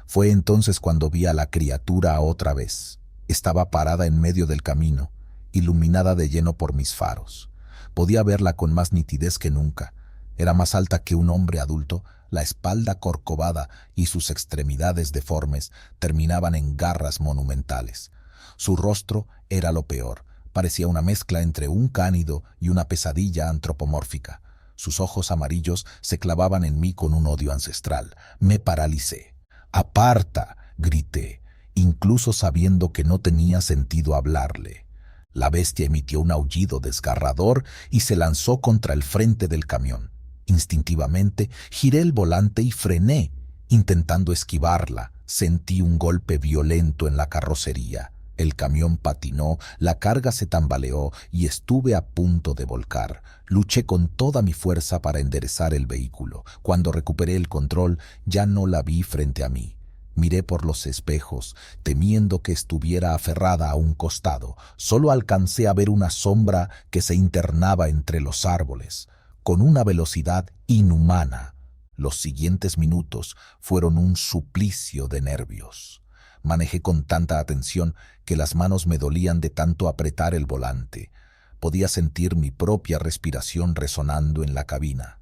Fue entonces cuando vi a la criatura otra vez. Estaba parada en medio del camino, iluminada de lleno por mis faros. Podía verla con más nitidez que nunca. Era más alta que un hombre adulto, la espalda corcovada y sus extremidades deformes terminaban en garras monumentales. Su rostro era lo peor. Parecía una mezcla entre un cánido y una pesadilla antropomórfica. Sus ojos amarillos se clavaban en mí con un odio ancestral. Me paralicé. «¡Aparta!», grité, incluso sabiendo que no tenía sentido hablarle. La bestia emitió un aullido desgarrador y se lanzó contra el frente del camión. Instintivamente giré el volante y frené, intentando esquivarla. Sentí un golpe violento en la carrocería. El camión patinó, la carga se tambaleó y estuve a punto de volcar. Luché con toda mi fuerza para enderezar el vehículo. Cuando recuperé el control, ya no la vi frente a mí. Miré por los espejos, temiendo que estuviera aferrada a un costado. Solo alcancé a ver una sombra que se internaba entre los árboles, con una velocidad inhumana. Los siguientes minutos fueron un suplicio de nervios. Manejé con tanta atención que las manos me dolían de tanto apretar el volante. Podía sentir mi propia respiración resonando en la cabina.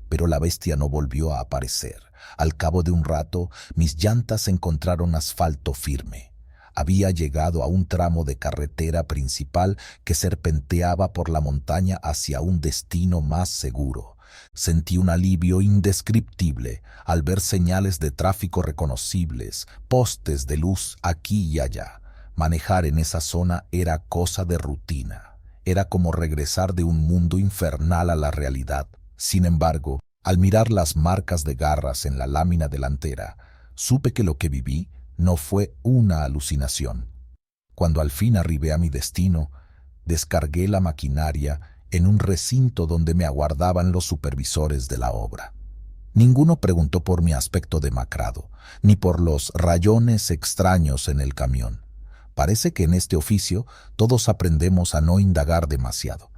pero la bestia no volvió a aparecer. Al cabo de un rato, mis llantas encontraron asfalto firme. Había llegado a un tramo de carretera principal que serpenteaba por la montaña hacia un destino más seguro. Sentí un alivio indescriptible al ver señales de tráfico reconocibles, postes de luz aquí y allá. Manejar en esa zona era cosa de rutina. Era como regresar de un mundo infernal a la realidad. Sin embargo, al mirar las marcas de garras en la lámina delantera, supe que lo que viví no fue una alucinación. Cuando al fin arribé a mi destino, descargué la maquinaria en un recinto donde me aguardaban los supervisores de la obra. Ninguno preguntó por mi aspecto demacrado, ni por los rayones extraños en el camión. Parece que en este oficio todos aprendemos a no indagar demasiado.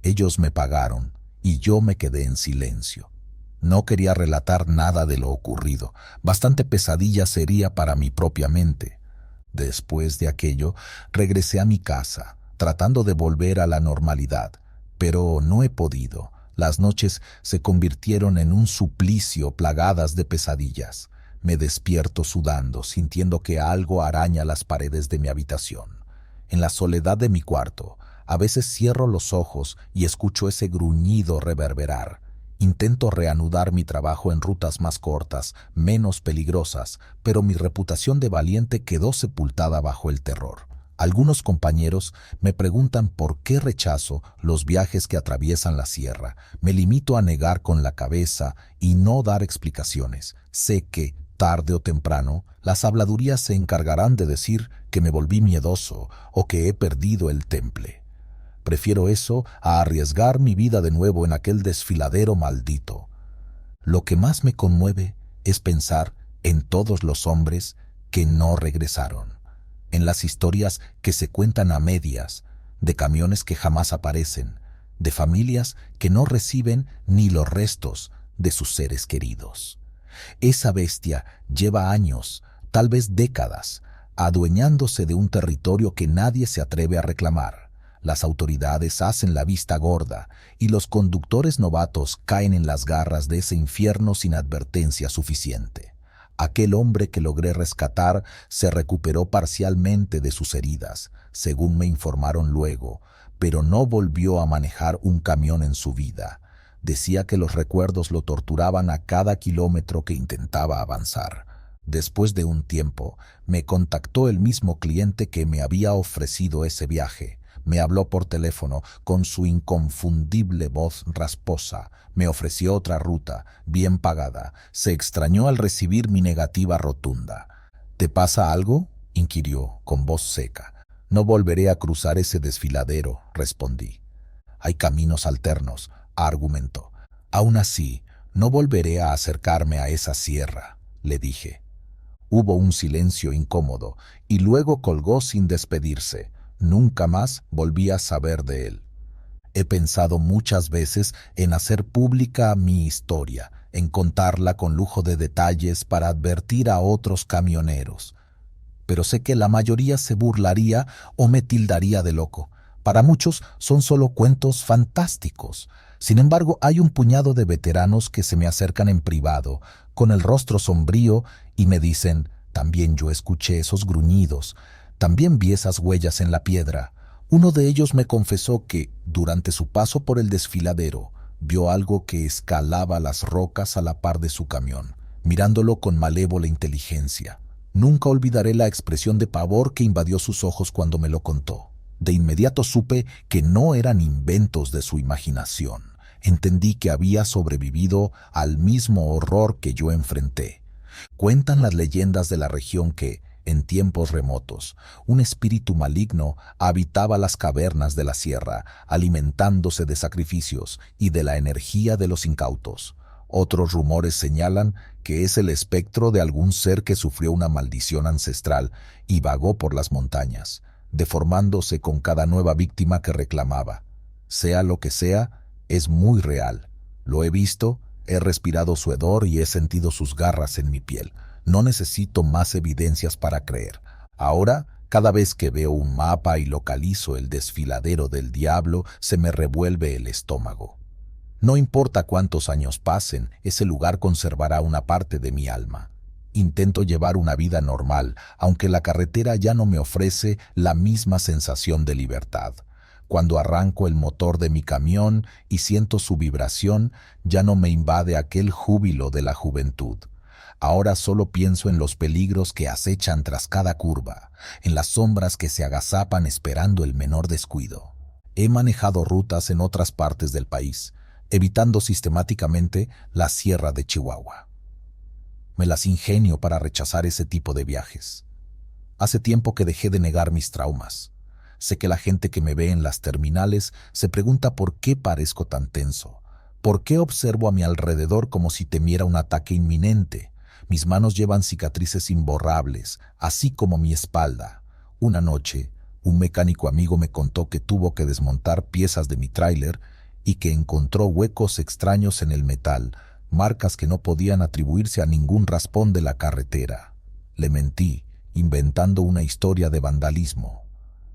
Ellos me pagaron y yo me quedé en silencio. No quería relatar nada de lo ocurrido. Bastante pesadilla sería para mi propia mente. Después de aquello, regresé a mi casa, tratando de volver a la normalidad, pero no he podido. Las noches se convirtieron en un suplicio plagadas de pesadillas. Me despierto sudando, sintiendo que algo araña las paredes de mi habitación. En la soledad de mi cuarto, a veces cierro los ojos y escucho ese gruñido reverberar. Intento reanudar mi trabajo en rutas más cortas, menos peligrosas, pero mi reputación de valiente quedó sepultada bajo el terror. Algunos compañeros me preguntan por qué rechazo los viajes que atraviesan la sierra. Me limito a negar con la cabeza y no dar explicaciones. Sé que, tarde o temprano, las habladurías se encargarán de decir que me volví miedoso o que he perdido el temple. Prefiero eso a arriesgar mi vida de nuevo en aquel desfiladero maldito. Lo que más me conmueve es pensar en todos los hombres que no regresaron, en las historias que se cuentan a medias, de camiones que jamás aparecen, de familias que no reciben ni los restos de sus seres queridos. Esa bestia lleva años, tal vez décadas, adueñándose de un territorio que nadie se atreve a reclamar. Las autoridades hacen la vista gorda y los conductores novatos caen en las garras de ese infierno sin advertencia suficiente. Aquel hombre que logré rescatar se recuperó parcialmente de sus heridas, según me informaron luego, pero no volvió a manejar un camión en su vida. Decía que los recuerdos lo torturaban a cada kilómetro que intentaba avanzar. Después de un tiempo, me contactó el mismo cliente que me había ofrecido ese viaje. Me habló por teléfono con su inconfundible voz rasposa. Me ofreció otra ruta, bien pagada. Se extrañó al recibir mi negativa rotunda. ¿Te pasa algo?, inquirió con voz seca. No volveré a cruzar ese desfiladero, respondí. Hay caminos alternos, argumentó. Aún así, no volveré a acercarme a esa sierra, le dije. Hubo un silencio incómodo y luego colgó sin despedirse. Nunca más volví a saber de él. He pensado muchas veces en hacer pública mi historia, en contarla con lujo de detalles para advertir a otros camioneros. Pero sé que la mayoría se burlaría o me tildaría de loco. Para muchos son solo cuentos fantásticos. Sin embargo, hay un puñado de veteranos que se me acercan en privado, con el rostro sombrío, y me dicen: también yo escuché esos gruñidos. También vi esas huellas en la piedra. Uno de ellos me confesó que, durante su paso por el desfiladero, vio algo que escalaba las rocas a la par de su camión, mirándolo con malévola inteligencia. Nunca olvidaré la expresión de pavor que invadió sus ojos cuando me lo contó. De inmediato supe que no eran inventos de su imaginación. Entendí que había sobrevivido al mismo horror que yo enfrenté. Cuentan las leyendas de la región que, en tiempos remotos, un espíritu maligno habitaba las cavernas de la sierra, alimentándose de sacrificios y de la energía de los incautos. Otros rumores señalan que es el espectro de algún ser que sufrió una maldición ancestral y vagó por las montañas, deformándose con cada nueva víctima que reclamaba. Sea lo que sea, es muy real. Lo he visto, he respirado su hedor y he sentido sus garras en mi piel. No necesito más evidencias para creer. Ahora, cada vez que veo un mapa y localizo el desfiladero del diablo, se me revuelve el estómago. No importa cuántos años pasen, ese lugar conservará una parte de mi alma. Intento llevar una vida normal, aunque la carretera ya no me ofrece la misma sensación de libertad. Cuando arranco el motor de mi camión y siento su vibración, ya no me invade aquel júbilo de la juventud. Ahora solo pienso en los peligros que acechan tras cada curva, en las sombras que se agazapan esperando el menor descuido. He manejado rutas en otras partes del país, evitando sistemáticamente la Sierra de Chihuahua. Me las ingenio para rechazar ese tipo de viajes. Hace tiempo que dejé de negar mis traumas. Sé que la gente que me ve en las terminales se pregunta por qué parezco tan tenso, por qué observo a mi alrededor como si temiera un ataque inminente. Mis manos llevan cicatrices imborrables, así como mi espalda. Una noche, un mecánico amigo me contó que tuvo que desmontar piezas de mi tráiler y que encontró huecos extraños en el metal, marcas que no podían atribuirse a ningún raspón de la carretera. Le mentí, inventando una historia de vandalismo.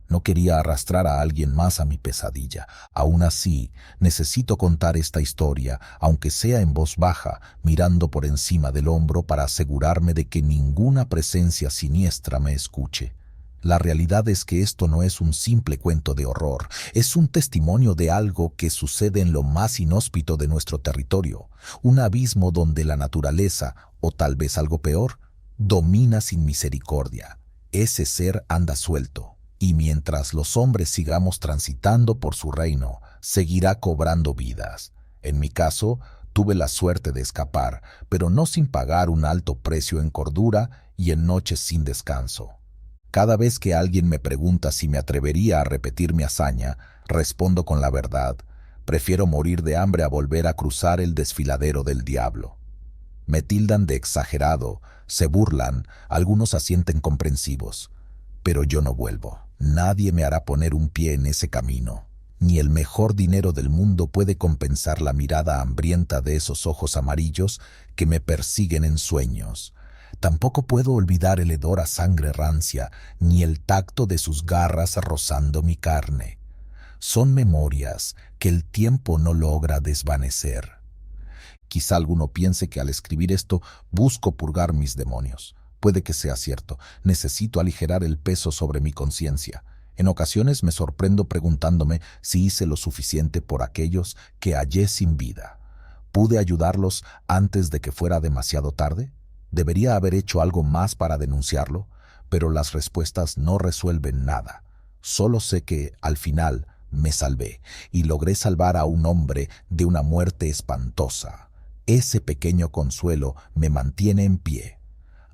No quería arrastrar a alguien más a mi pesadilla. Aún así, necesito contar esta historia, aunque sea en voz baja, mirando por encima del hombro para asegurarme de que ninguna presencia siniestra me escuche. La realidad es que esto no es un simple cuento de horror, es un testimonio de algo que sucede en lo más inhóspito de nuestro territorio, un abismo donde la naturaleza, o tal vez algo peor, domina sin misericordia. Ese ser anda suelto, y mientras los hombres sigamos transitando por su reino, seguirá cobrando vidas. En mi caso, tuve la suerte de escapar, pero no sin pagar un alto precio en cordura y en noches sin descanso. Cada vez que alguien me pregunta si me atrevería a repetir mi hazaña, respondo con la verdad. Prefiero morir de hambre a volver a cruzar el desfiladero del diablo. Me tildan de exagerado, se burlan, algunos asienten comprensivos. Pero yo no vuelvo. Nadie me hará poner un pie en ese camino. Ni el mejor dinero del mundo puede compensar la mirada hambrienta de esos ojos amarillos que me persiguen en sueños. Tampoco puedo olvidar el hedor a sangre rancia, ni el tacto de sus garras rozando mi carne. Son memorias que el tiempo no logra desvanecer. Quizá alguno piense que al escribir esto busco purgar mis demonios. Puede que sea cierto, necesito aligerar el peso sobre mi conciencia. En ocasiones me sorprendo preguntándome si hice lo suficiente por aquellos que hallé sin vida. ¿Pude ayudarlos antes de que fuera demasiado tarde? ¿Debería haber hecho algo más para denunciarlo? Pero las respuestas no resuelven nada. Solo sé que, al final, me salvé y logré salvar a un hombre de una muerte espantosa. Ese pequeño consuelo me mantiene en pie.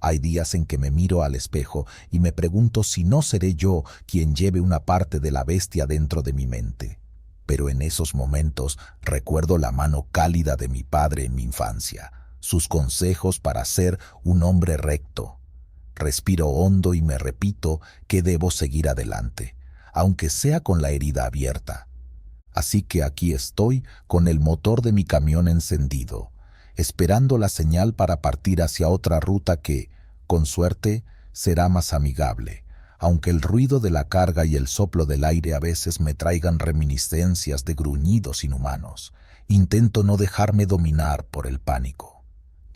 Hay días en que me miro al espejo y me pregunto si no seré yo quien lleve una parte de la bestia dentro de mi mente. Pero en esos momentos recuerdo la mano cálida de mi padre en mi infancia, sus consejos para ser un hombre recto. Respiro hondo y me repito que debo seguir adelante, aunque sea con la herida abierta. Así que aquí estoy con el motor de mi camión encendido, esperando la señal para partir hacia otra ruta que, con suerte, será más amigable, aunque el ruido de la carga y el soplo del aire a veces me traigan reminiscencias de gruñidos inhumanos. Intento no dejarme dominar por el pánico.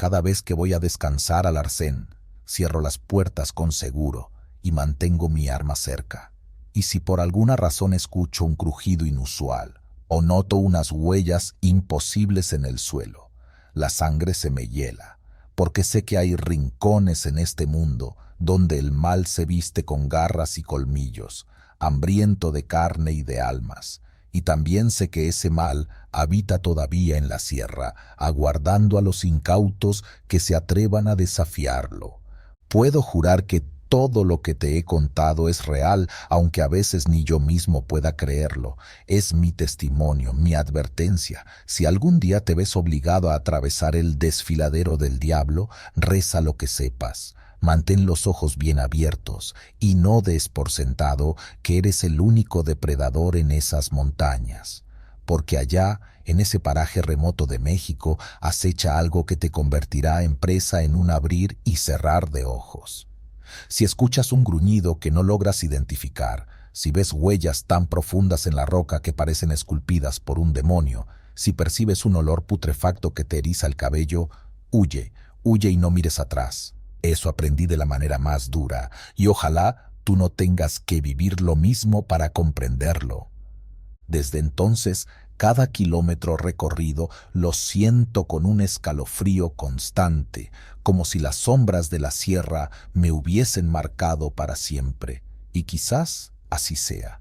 Cada vez que voy a descansar al arcén, cierro las puertas con seguro y mantengo mi arma cerca. Y si por alguna razón escucho un crujido inusual o noto unas huellas imposibles en el suelo, la sangre se me hiela, porque sé que hay rincones en este mundo donde el mal se viste con garras y colmillos, hambriento de carne y de almas. Y también sé que ese mal habita todavía en la sierra, aguardando a los incautos que se atrevan a desafiarlo. Puedo jurar que todo lo que te he contado es real, aunque a veces ni yo mismo pueda creerlo. Es mi testimonio, mi advertencia. Si algún día te ves obligado a atravesar el desfiladero del diablo, reza lo que sepas. Mantén los ojos bien abiertos y no des por sentado que eres el único depredador en esas montañas, porque allá, en ese paraje remoto de México, acecha algo que te convertirá en presa en un abrir y cerrar de ojos. Si escuchas un gruñido que no logras identificar, si ves huellas tan profundas en la roca que parecen esculpidas por un demonio, Si percibes un olor putrefacto que te eriza el cabello, huye, huye y no mires atrás. Eso aprendí de la manera más dura, y ojalá tú no tengas que vivir lo mismo para comprenderlo. Desde entonces, cada kilómetro recorrido lo siento con un escalofrío constante, como si las sombras de la sierra me hubiesen marcado para siempre, y quizás así sea.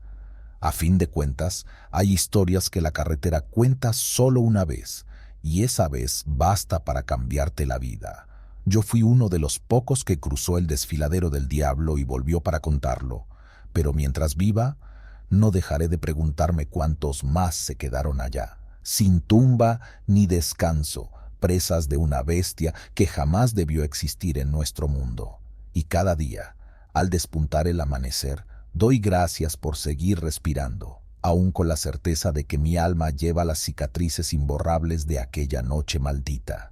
A fin de cuentas, hay historias que la carretera cuenta solo una vez, y esa vez basta para cambiarte la vida. Yo fui uno de los pocos que cruzó el desfiladero del diablo y volvió para contarlo, pero mientras viva, no dejaré de preguntarme cuántos más se quedaron allá, sin tumba ni descanso, presas de una bestia que jamás debió existir en nuestro mundo. Y cada día, al despuntar el amanecer, doy gracias por seguir respirando, aún con la certeza de que mi alma lleva las cicatrices imborrables de aquella noche maldita.